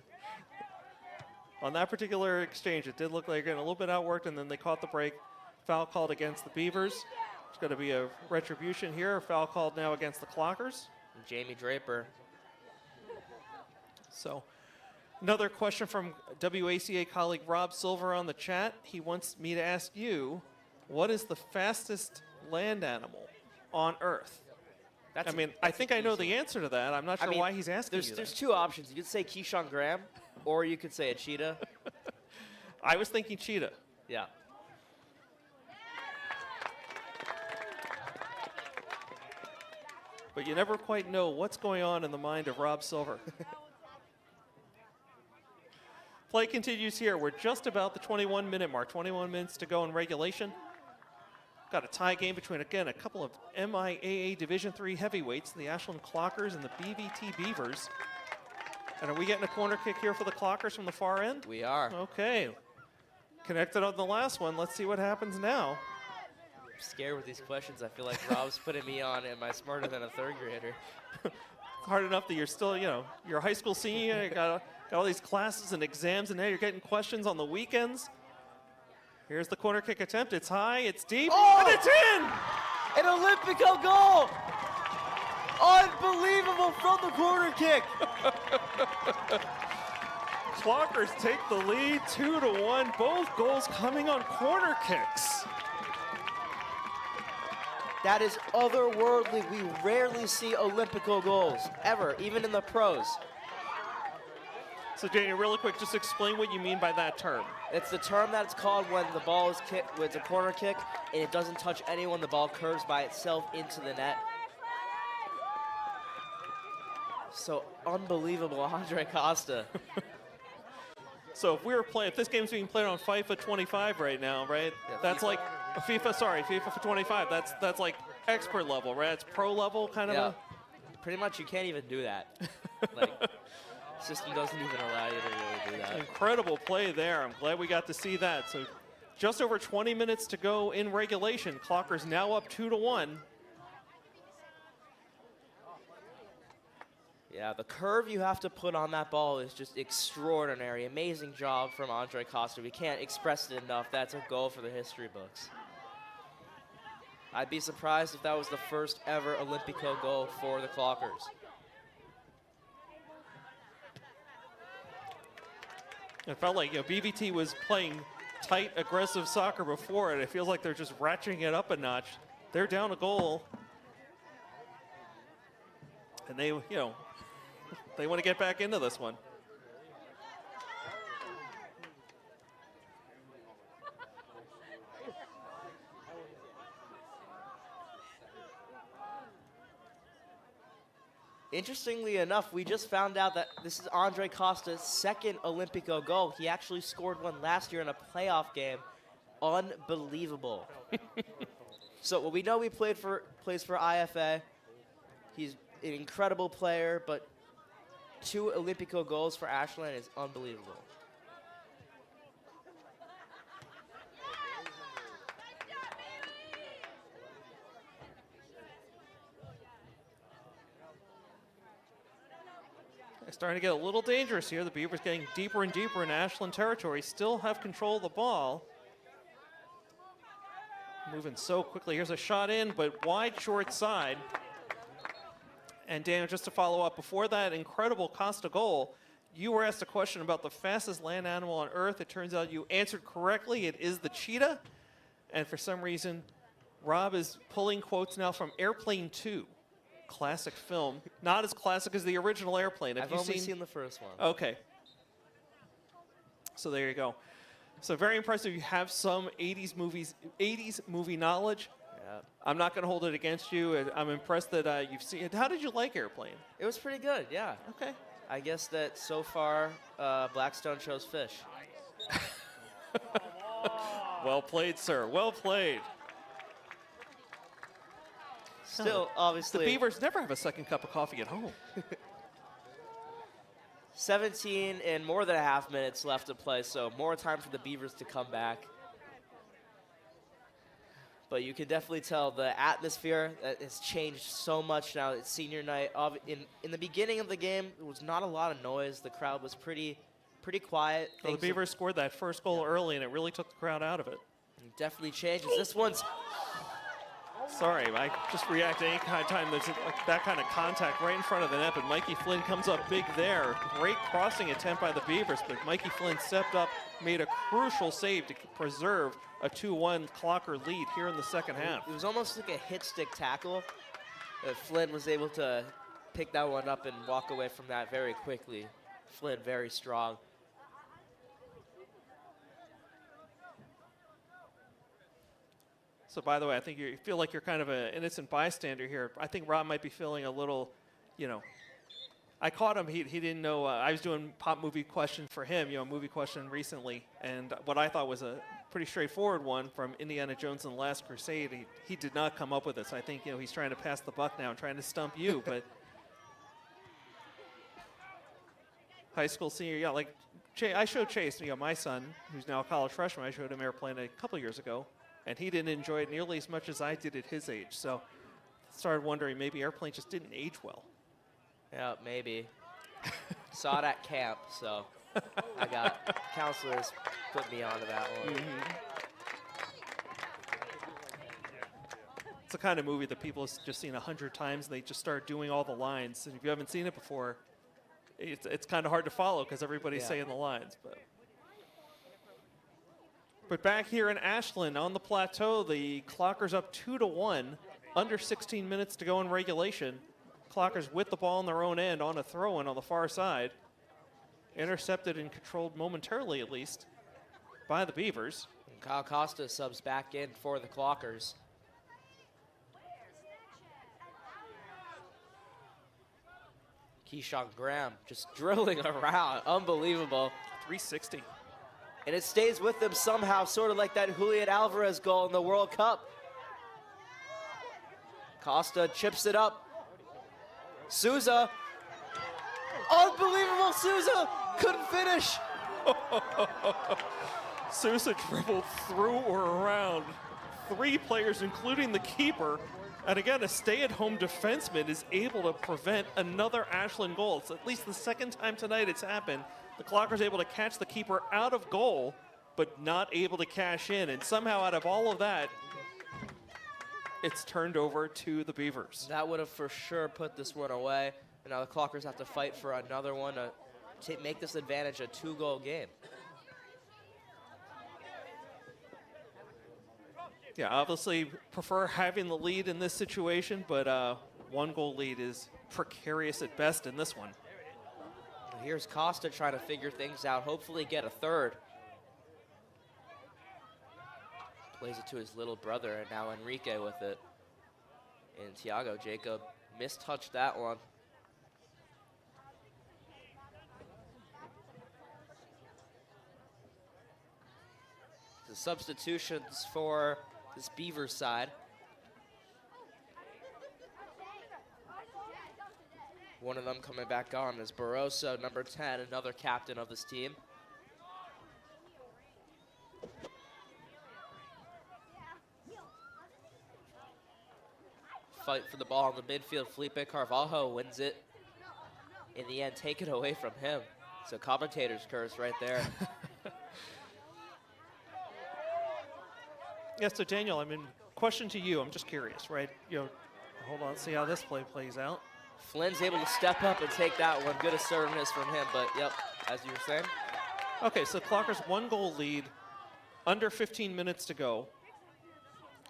On that particular exchange, it did look like they're getting a little bit outworked, and then they caught the break. foul called against the Beavers. There's going to be a retribution here. A foul called now against the Clockers. And Jamie Draper. So another question from WACA colleague Rob Silver on the chat. He wants me to ask you, what is the fastest land animal on Earth? I think I know the answer to that. I'm not sure why he's asking you There's that. two options. You could say Keyshawn Graham, or you could say a cheetah. I was thinking cheetah. Yeah. But you never quite know what's going on in the mind of Rob Silver. Play continues here. We're just about the 21-minute mark. 21 minutes to go in regulation. Got a tie game between, again, a couple of MIAA Division III heavyweights, the Ashland Clockers and the BVT Beavers. And are we getting a corner kick here for the Clockers from the far end? We are. Okay. Connected on the last one. Let's see what happens now. I'm scared with these questions. I feel like Rob's putting me on, am I smarter than a third grader? Hard enough that you're still, you're a high school senior, you got all these classes and exams, and now you're getting questions on the weekends. Here's the corner kick attempt. It's high, it's deep, and it's in! An Olympico goal! Unbelievable from the corner kick! Clockers take the lead 2-1. Both goals coming on corner kicks. That is otherworldly. We rarely see Olympico goals, ever, even in the pros. So, Daniel, really quick, just explain what you mean by that term. It's the term that it's called when the ball is kicked, when it's a corner kick, and it doesn't touch anyone. The ball curves by itself into the net. So unbelievable, Andre Costa. So if this game's being played on FIFA 25 right now, right? Yeah, that's FIFA? like FIFA 25. That's like expert level, right? It's pro level kind of. Pretty much, you can't even do that. Like, system doesn't even allow you to really do that. Incredible play there. I'm glad we got to see that. So just over 20 minutes to go in regulation. Clockers now up 2-1. Yeah, the curve you have to put on that ball is just extraordinary. Amazing job from Andre Costa. We can't express it enough. That's a goal for the history books. I'd be surprised if that was the first ever Olympico goal for the Clockers. It felt like BVT was playing tight, aggressive soccer before, and it feels like they're just ratcheting it up a notch. They're down a goal. And they, they want to get back into this one. Interestingly enough, we just found out that this is Andre Costa's second Olympico goal. He actually scored one last year in a playoff game. Unbelievable. So well, we know he plays for IFA. He's an incredible player, but 2 Olympico goals for Ashland is unbelievable. It's starting to get a little dangerous here. The Beavers getting deeper and deeper in Ashland territory. Still have control of the ball. Moving so quickly. Here's a shot in, but wide short side. And Daniel, just to follow up, before that incredible Costa goal, you were asked a question about the fastest land animal on Earth. It turns out you answered correctly. It is the cheetah. And for some reason, Rob is pulling quotes now from Airplane 2. Classic film. Not as classic as the original Airplane. I've only seen the first one. Okay. So there you go. So very impressive. You have some 80s movie knowledge. Yeah. I'm not going to hold it against you. I'm impressed that you've seen it. How did you like Airplane? It was pretty good, yeah. Okay. I guess that so far, Blackstone chose fish. Well played, sir. Well played. Still, obviously, The Beavers never have a second cup of coffee at home. 17 and more than a half minutes left to play, so more time for the Beavers to come back. But you can definitely tell the atmosphere has changed so much now. It's senior night. In the beginning of the game, there was not a lot of noise. The crowd was pretty quiet. Well, the Beavers scored that first goal early, and it really took the crowd out of it. And definitely changes. This one's Sorry, I just react to any kind of time there's like that kind of contact right in front of the net, but Mikey Flynn comes up big there. Great crossing attempt by the Beavers, but Mikey Flynn stepped up, made a crucial save to preserve a 2-1 Clocker lead here in the second half. It was almost like a hit stick tackle. Flynn was able to pick that one up and walk away from that very quickly. Flynn very strong. So by the way, I think you feel like you're kind of an innocent bystander here. I think Rob might be feeling a little, you know, I caught him, he didn't know, I was doing pop movie question for him, you know, movie question recently, and what I thought was a pretty straightforward one from Indiana Jones and the Last Crusade, he did not come up with it, so I think, you know, he's trying to pass the buck now and trying to stump you, but high school senior, yeah, like, I showed Chase, you know, my son, who's now a college freshman, I showed him airplane a couple years ago, and he didn't enjoy it nearly as much as I did at his age. So started wondering maybe Airplane just didn't age well. Yeah, maybe. Saw it at camp, so I got counselors put me onto that one. It's the kind of movie that people have just seen 100 times. And they just start doing all the lines. And if you haven't seen it before, it's kind of hard to follow because everybody's saying the lines. But back here in Ashland on the plateau, the Clockers up 2-1, under 16 minutes to go in regulation. Clockers with the ball in their own end on a throw-in on the far side. Intercepted and controlled momentarily, at least, by the Beavers. And Kyle Costa subs back in for the Clockers. Keyshawn Graham just drilling around. Unbelievable. 360. And it stays with them somehow, sort of like that Julian Alvarez goal in the World Cup. Costa chips it up. Souza. Unbelievable, Souza couldn't finish. Souza dribbled through or around 3 players, including the keeper. And again, a stay-at-home defenseman is able to prevent another Ashland goal. It's at least the second time tonight it's happened. The Clockers able to catch the keeper out of goal, but not able to cash in. And somehow out of all of that, it's turned over to the Beavers. That would have for sure put this one away. And now the Clockers have to fight for another one to make this advantage a 2-goal game. Yeah, obviously prefer having the lead in this situation, but 1-goal lead is precarious at best in this one. Here's Costa trying to figure things out, hopefully get a third. Plays it to his little brother, and now Enrique with it. And Thiago Jacob mistouched that one. The substitutions for this Beavers side. One of them coming back on is Barroso, number 10, another captain of this team. Fight for the ball in the midfield. Felipe Carvalho wins it. In the end, taken away from him. So commentator's curse right there. Yeah, so Daniel, I mean, question to you. I'm just curious, right? You know, hold on, see how this play plays out. Flynn's able to step up and take that one. Good assertiveness from him, but yep, as you were saying. Okay, so Clockers 1-goal lead, under 15 minutes to go.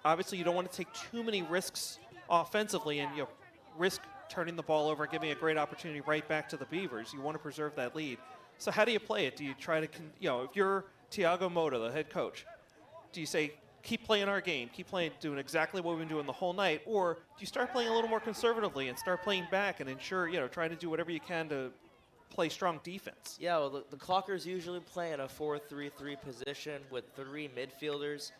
Obviously, you don't want to take too many risks offensively and, you know, risk turning the ball over, giving a great opportunity right back to the Beavers. You want to preserve that lead. So how do you play it? Do you try to, you know, if you're Thiago Motta, the head coach, do you say, keep playing our game, keep playing, doing exactly what we've been doing the whole night, or do you start playing a little more conservatively and start playing back and ensure, you know, trying to do whatever you can to play strong defense? Yeah, well, the Clockers usually play in a 4-3-3 position with 3 midfielders.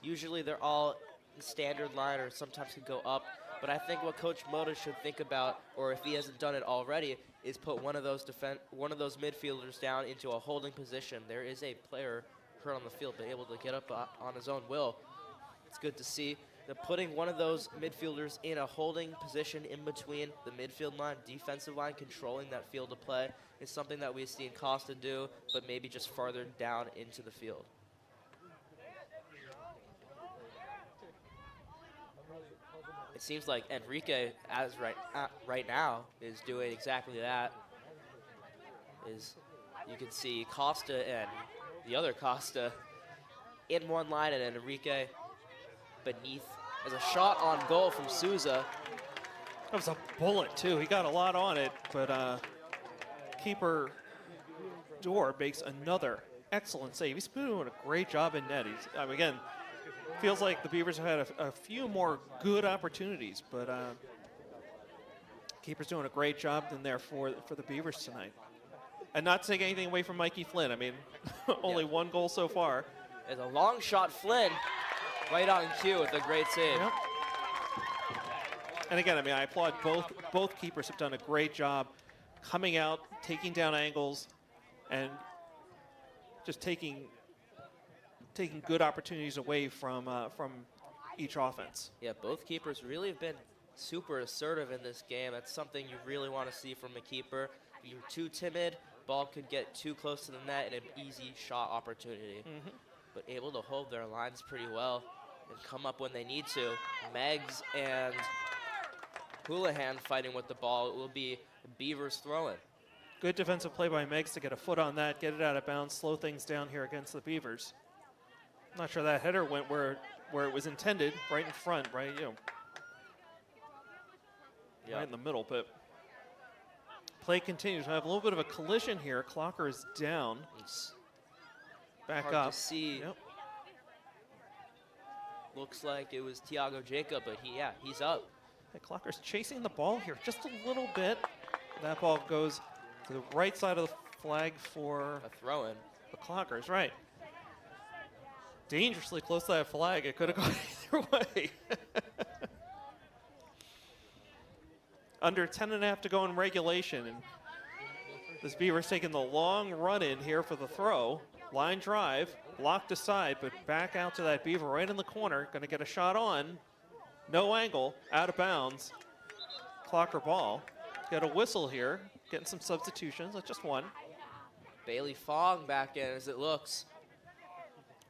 Usually they're all standard line or sometimes can go up. But I think what Coach Motta should think about, or if he hasn't done it already, is put one of those midfielders down into a holding position. There is a player hurt on the field, but able to get up on his own will. It's good to see. That putting one of those midfielders in a holding position in between the midfield line, defensive line, controlling that field of play is something that we've seen Costa do, but maybe just farther down into the field. it seems like Enrique, as right now, is doing exactly that. You can see Costa and the other Costa in one line, and Enrique beneath. As a shot on goal from Souza. That was a bullet, too. He got a lot on it, but keeper Dorr makes another excellent save. He's been doing a great job in net. Again, feels like the Beavers have had a few more good opportunities, but keeper's doing a great job in there for the Beavers tonight. And not to take anything away from Mikey Flynn. I mean, only one goal so far. As a long shot, Flynn right on cue with a great save. Yep. And again, I mean, I applaud both keepers have done a great job coming out, taking down angles, and just taking good opportunities away from each offense. Yeah, both keepers really have been super assertive in this game. That's something you really want to see from a keeper. If you're too timid, ball could get too close to the net and an easy shot opportunity. But able to hold their lines pretty well and come up when they need to. Meggs and Houlihan fighting with the ball. It will be Beavers throwing. Good defensive play by Meggs to get a foot on that, get it out of bounds, slow things down here against the Beavers. I'm not sure that header went where it was intended, right in front, right, right in the middle, but play continues. We have a little bit of a collision here. Clocker is down. It's back hard up. to see. Yep. Looks like it was Thiago Jacob, but he's up. Hey, Clocker's chasing the ball here just a little bit. That ball goes to the right side of the flag for A throw-in. the Clockers, right. Dangerously close to that flag. It could have gone either way. Under 10.5 to go in regulation. And this Beaver's taking the long run in here for the throw. Line drive, blocked aside, but back out to that Beaver right in the corner. Going to get a shot on. No angle, out of bounds. Clocker ball. Got a whistle here. Getting some substitutions. That's just one. Bailey Fong back in as it looks.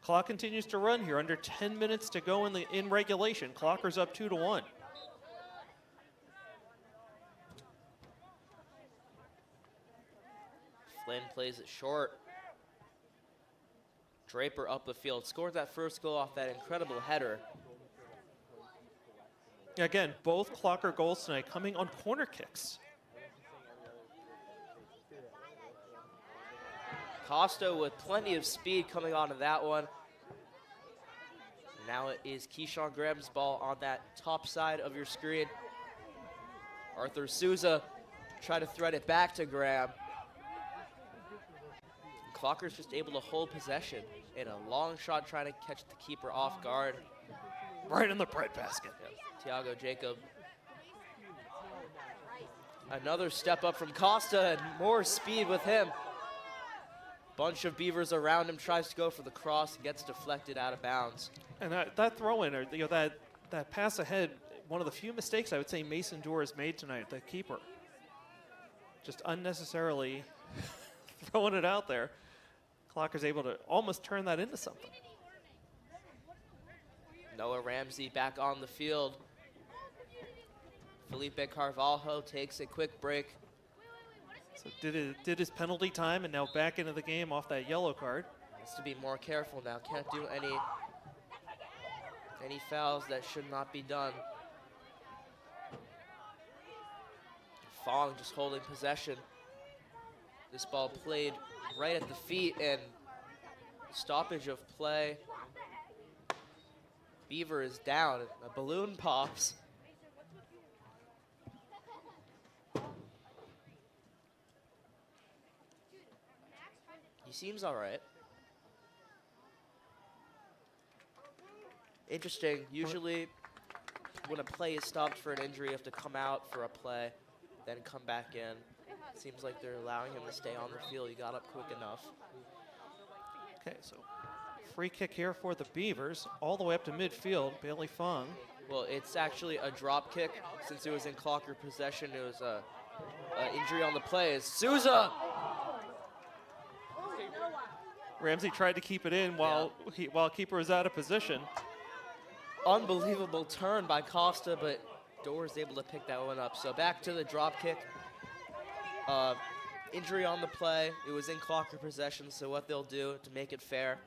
Clock continues to run here. Under 10 minutes to go in regulation. Clocker's up 2-1. Flynn plays it short. Draper up the field. Scored that first goal off that incredible header. Again, both Clocker goals tonight coming on corner kicks. Costa with plenty of speed coming onto that one. Now it is Keyshawn Graham's ball on that top side of your screen. Arthur Souza try to thread it back to Graham. Clocker's just able to hold possession in a long shot trying to catch the keeper off guard. Right in the bread basket. Thiago Jacob. Another step up from Costa and more speed with him. Bunch of Beavers around him, tries to go for the cross, gets deflected out of bounds. And that throw-in, or that pass ahead, one of the few mistakes I would say Mason Dorr has made tonight, the keeper. Just unnecessarily throwing it out there. Clocker's able to almost turn that into something. Noah Ramsey back on the field. Felipe Carvalho takes a quick break. So did his penalty time and now back into the game off that yellow card. Has to be more careful now. Can't do any fouls that should not be done. Fong just holding possession. This ball played right at the feet and stoppage of play. Beaver is down. A balloon pops. He seems all right. Interesting. Usually when a play is stopped for an injury, you have to come out for a play, then come back in. Seems like they're allowing him to stay on the field. He got up quick enough. Okay, so free kick here for the Beavers, all the way up to midfield. Bailey Fong. Well, it's actually a drop kick since it was in Clocker possession. It was a injury on the play. It's Souza. Ramsey tried to keep it in while keeper was out of position. Unbelievable turn by Costa, but Dorr is able to pick that one up. So back to the drop kick. Injury on the play. It was in Clocker possession, so what they'll do to make it fair,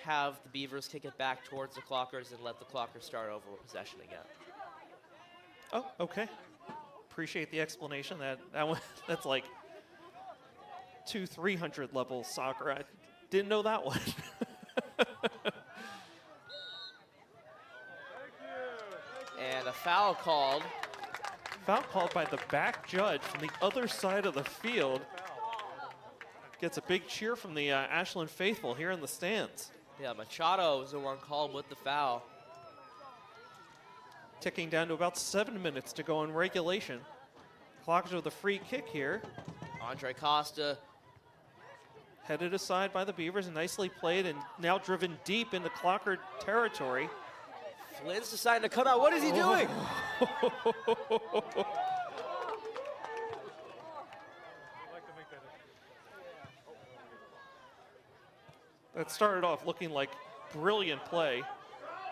have the Beavers kick it back towards the Clockers and let the Clockers start over with possession again. Oh, okay. Appreciate the explanation. That's like 200-300 level soccer. I didn't know that one. And a foul called. Foul called by the back judge from the other side of the field. Gets a big cheer from the Ashland faithful here in the stands. Yeah, Machado is the one called with the foul. Ticking down to about 7 minutes to go in regulation. Clockers with a free kick here. Andre Costa. Headed aside by the Beavers and nicely played and now driven deep into Clocker territory. Flynn's deciding to come out. What is he doing? That started off looking like brilliant play.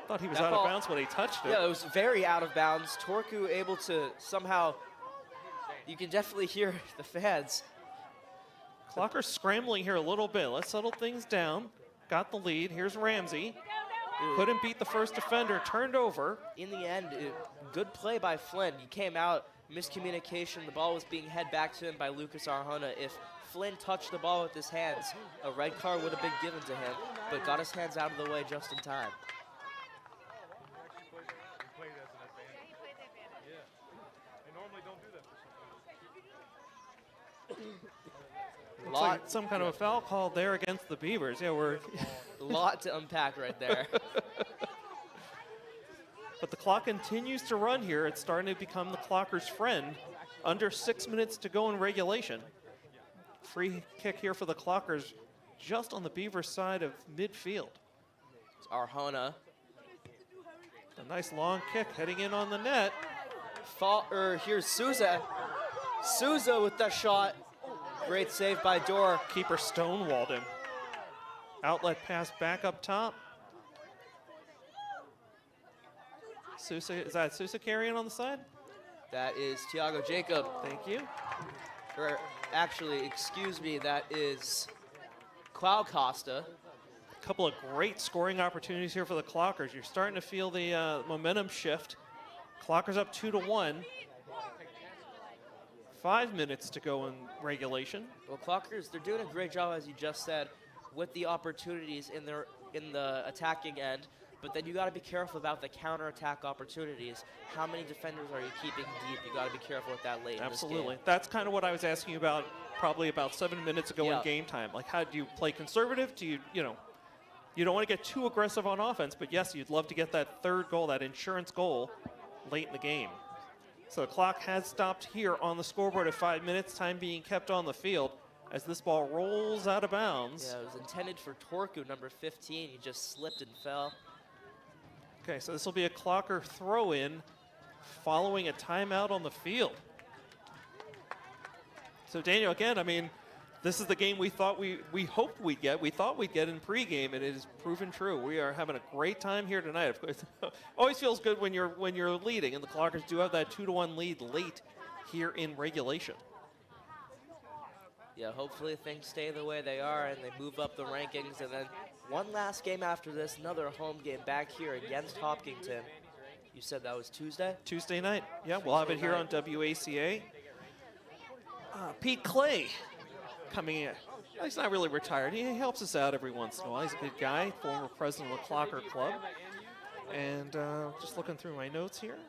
Thought he was That out ball- of bounds when he touched it. Yeah, it was very out of bounds. Torku able to somehow, you can definitely hear the fans. Clocker scrambling here a little bit. Let's settle things down. Got the lead. Here's Ramsey. Couldn't beat the first defender. Turned over. In the end, good play by Flynn. He came out, miscommunication. The ball was being head back to him by Lucas Arjona. If Flynn touched the ball with his hands, a red card would have been given to him, but got his hands out of the way just in time. He played as an advantage. Yeah. They normally don't do that for some people. Looks like some kind of a foul call there against the Beavers. Yeah, we're A lot to unpack right there. But the clock continues to run here. It's starting to become the Clocker's friend. Under 6 minutes to go in regulation. Free kick here for the Clockers just on the Beavers side of midfield. It's Arjona. A nice long kick heading in on the net. Here's Souza. Souza with the shot. Great save by Dorr. Keeper stonewalled him. Outlet pass back up top. Sousa, is that Sousa carrying on the side? That is Thiago Jacob. Thank you. Or actually, excuse me, that is Clau Costa. A couple of great scoring opportunities here for the Clockers. You're starting to feel the momentum shift. Clockers up 2-1. 5 minutes to go in regulation. Well, Clockers, they're doing a great job, as you just said, with the opportunities in the attacking end. But then you got to be careful about the counterattack opportunities. How many defenders are you keeping deep? You got to be careful with that late in this Absolutely. game. That's kind of what I was asking you about probably about 7 minutes ago Yeah. in game time. Like, how do you play conservative? Do you don't want to get too aggressive on offense, but yes, you'd love to get that third goal, that insurance goal late in the game. So the clock has stopped here on the scoreboard at 5 minutes, time being kept on the field as this ball rolls out of bounds. Yeah, it was intended for Torku, number 15. He just slipped and fell. Okay, so this will be a Clocker throw-in following a timeout on the field. So Daniel, again, I mean, this is the game we thought we hoped we'd get. We thought we'd get in pregame, and it has proven true. We are having a great time here tonight. Of course, always feels good when you're leading, and the Clockers do have that 2-1 lead late here in regulation. Yeah, hopefully things stay the way they are and they move up the rankings. And then one last game after this, another home game back here against Hopkinton. You said that was Tuesday? Tuesday night. Yeah, we'll have it here on WACA. Pete Clay coming in. He's not really retired. He helps us out every once in a while. He's a good guy, former president of the Clocker Club. And just looking through my notes here.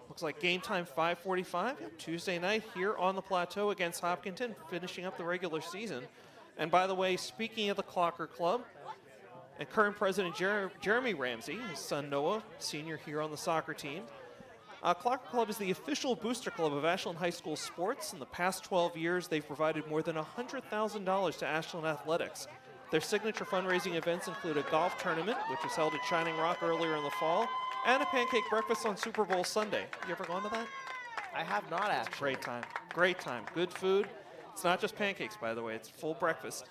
Looks like game time 5:45. Tuesday night here on the plateau against Hopkinton, finishing up the regular season. And by the way, speaking of the Clocker Club, and current president Jeremy Ramsey, his son Noah, senior here on the soccer team. Clocker Club is the official booster club of Ashland High School sports. In the past 12 years, they've provided more than $100,000 to Ashland athletics. Their signature fundraising events include a golf tournament, which was held at Shining Rock earlier in the fall, and a pancake breakfast on Super Bowl Sunday. You ever gone to that? I have not actually. Great time. Great time. Good food. It's not just pancakes, by the way. It's full breakfast.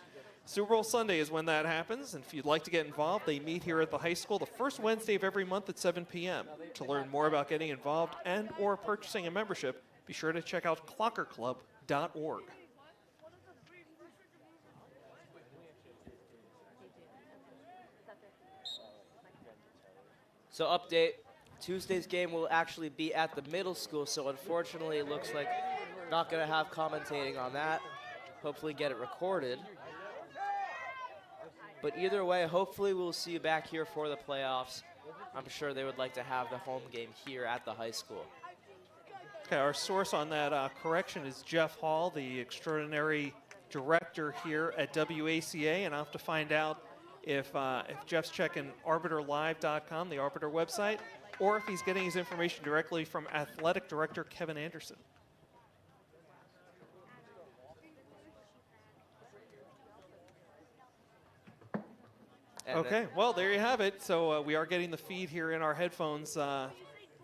Super Bowl Sunday is when that happens, and if you'd like to get involved, they meet here at the high school the first Wednesday of every month at 7 p.m. To learn more about getting involved and or purchasing a membership, be sure to check out clockerclub.org. So update, Tuesday's game will actually be at the middle school, so unfortunately it looks like not going to have commentating on that. Hopefully get it recorded. But either way, hopefully we'll see you back here for the playoffs. I'm sure they would like to have the home game here at the high school. Okay, our source on that correction is Jeff Hall, the extraordinary director here at WACA, and I'll have to find out if Jeff's checking arbiterlive.com, the Arbiter website, or if he's getting his information directly from athletic director Kevin Anderson. Okay, well, there you have it. So we are getting the feed here in our headphones.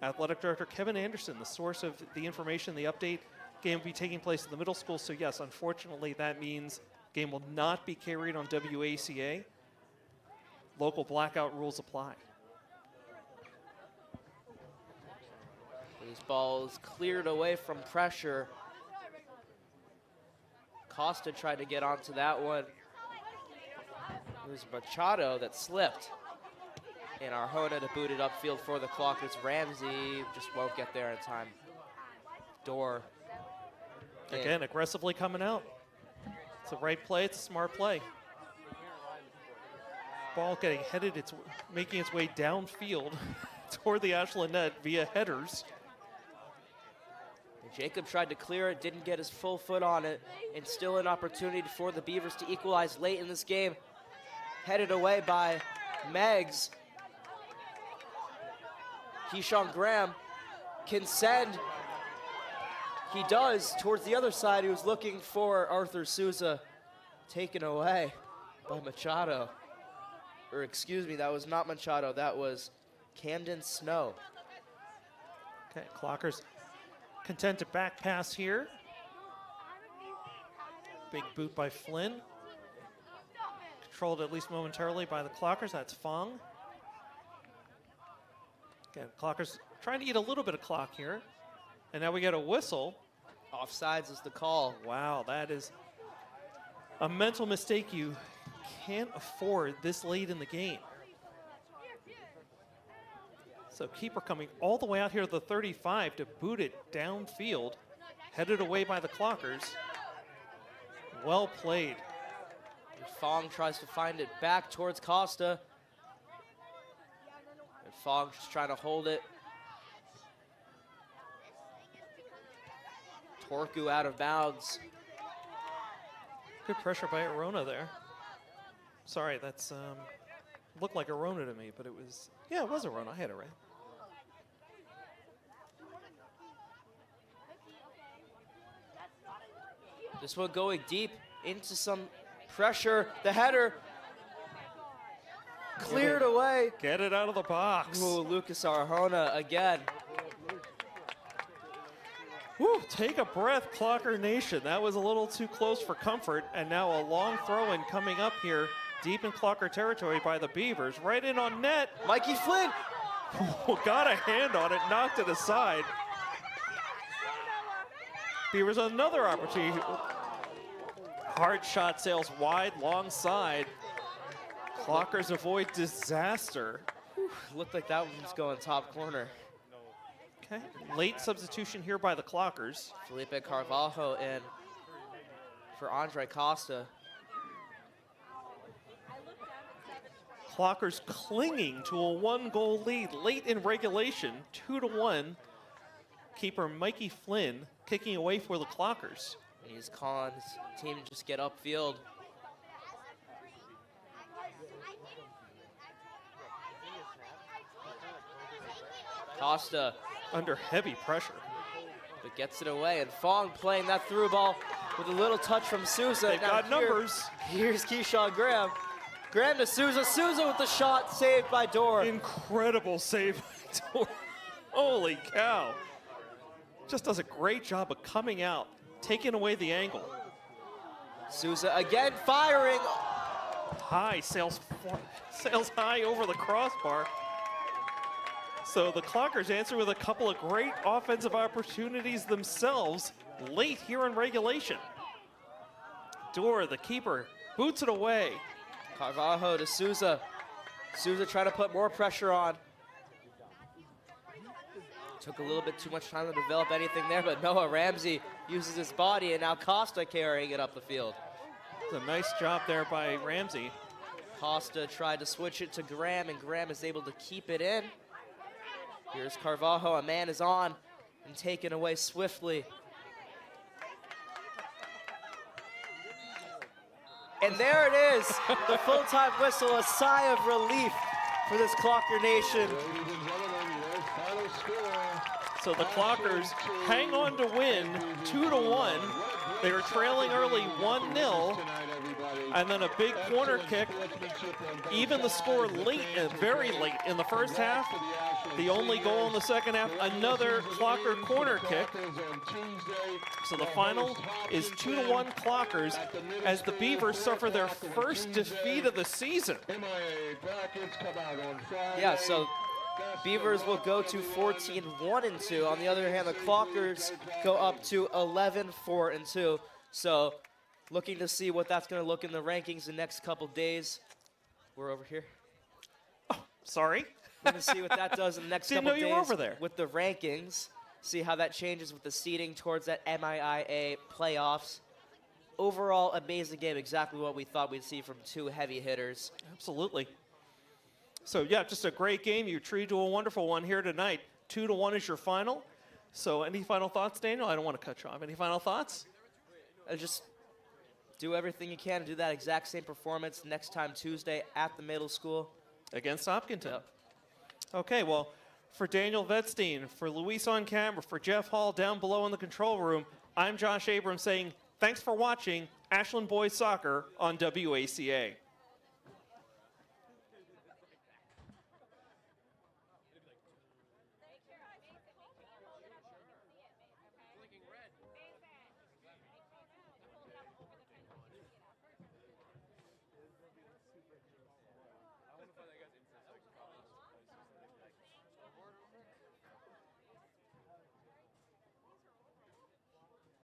Athletic Director Kevin Anderson, the source of the information, the update. Game will be taking place in the middle school. So, yes, unfortunately, that means game will not be carried on WACA. Local blackout rules apply. These balls cleared away from pressure. Costa tried to get onto that one. It was Machado that slipped. And Arjona to boot it upfield for the Clockers. Ramsey just won't get there in time. Door. Again, aggressively coming out. It's the right play. It's a smart play. Ball getting headed. It's making its way downfield toward the Ashland net via headers. Jacob tried to clear it, didn't get his full foot on it, and still an opportunity for the Beavers to equalize late in this game. Headed away by Meggs. Keyshawn Graham can send. He does towards the other side. He was looking for Arthur Souza. Taken away by Machado. Or excuse me, that was not Machado. That was Camden Snow. Okay, Clockers content to back pass here. Big boot by Flynn. Controlled at least momentarily by the Clockers. That's Fong. Again, Clockers trying to eat a little bit of clock here. And now we get a whistle. Offsides is the call. Wow, that is a mental mistake you can't afford this late in the game. So keeper coming all the way out here to the 35 to boot it downfield. Headed away by the Clockers. Well played. Fong tries to find it back towards Costa. And Fong just trying to hold it. Torku out of bounds. Good pressure by Arona there. Sorry, that's looked like Arona to me, but it was, yeah, it was Arona. I had it right. This one going deep into some pressure. The header cleared away. Get it out of the box. Ooh, Lucas Arjona again. Whew, take a breath, Clocker Nation. That was a little too close for comfort. And now a long throw-in coming up here deep in Clocker territory by the Beavers. Right in on net. Mikey Flynn. Got a hand on it, knocked it aside. Beavers another opportunity. Hard shot sails wide, long side. Clockers avoid disaster. Whew, looked like that one was going top corner. Okay, late substitution here by the Clockers. Felipe Carvalho in for Andre Costa. Clockers clinging to a 1-goal lead late in regulation, 2-1. Keeper Mikey Flynn kicking away for the Clockers. And he's calling his team to just get upfield. Costa under heavy pressure, but gets it away, and Fong playing that through ball with a little touch from Souza. They've got numbers. Here's Keyshawn Graham. Graham to Souza. Souza with the shot, saved by Dorr. Incredible save by Dorr. Holy cow. Just does a great job of coming out, taking away the angle. Souza again firing high, sails high over the crossbar. So the Clockers answer with a couple of great offensive opportunities themselves late here in regulation. Dorr, the keeper, boots it away. Carvalho to Souza. Souza trying to put more pressure on. Took a little bit too much time to develop anything there, but Noah Ramsey uses his body, and now Costa carrying it up the field. It's a nice job there by Ramsey. Costa tried to switch it to Graham, and Graham is able to keep it in. Here's Carvalho, a man is on and taken away swiftly. And there it is, the full-time whistle, a sigh of relief for this Clocker Nation. So the Clockers hang on to win 2-1. They were trailing early 1-0, and then a big corner kick, even the score late, very late in the first half. The only goal in the second half, another Clocker corner kick. So the final is 2-1 Clockers as the Beavers suffer their first defeat of the season. Yeah, so Beavers will go to 14-1-2. On the other hand, the Clockers go up to 11-4-2. So looking to see what that's going to look in the rankings the next couple days. We're over here. Oh, sorry. Going to see what that does in the next Didn't couple know days you were over there. with the rankings. See how that changes with the seeding towards that MIIA playoffs. Overall, amazing game. Exactly what we thought we'd see from two heavy hitters. Absolutely. So yeah, just a great game. You treated to a wonderful one here tonight. 2-1 is your final. So any final thoughts, Daniel? I don't want to cut you off. Any final thoughts? Just do everything you can to do that exact same performance next time Tuesday at the middle school. Against Hopkinton. Yep. Okay, well, for Daniel Vetstein, for Luis on camera, for Jeff Hall down below in the control room, I'm Josh Abrams saying thanks for watching Ashland Boys Soccer on WACA.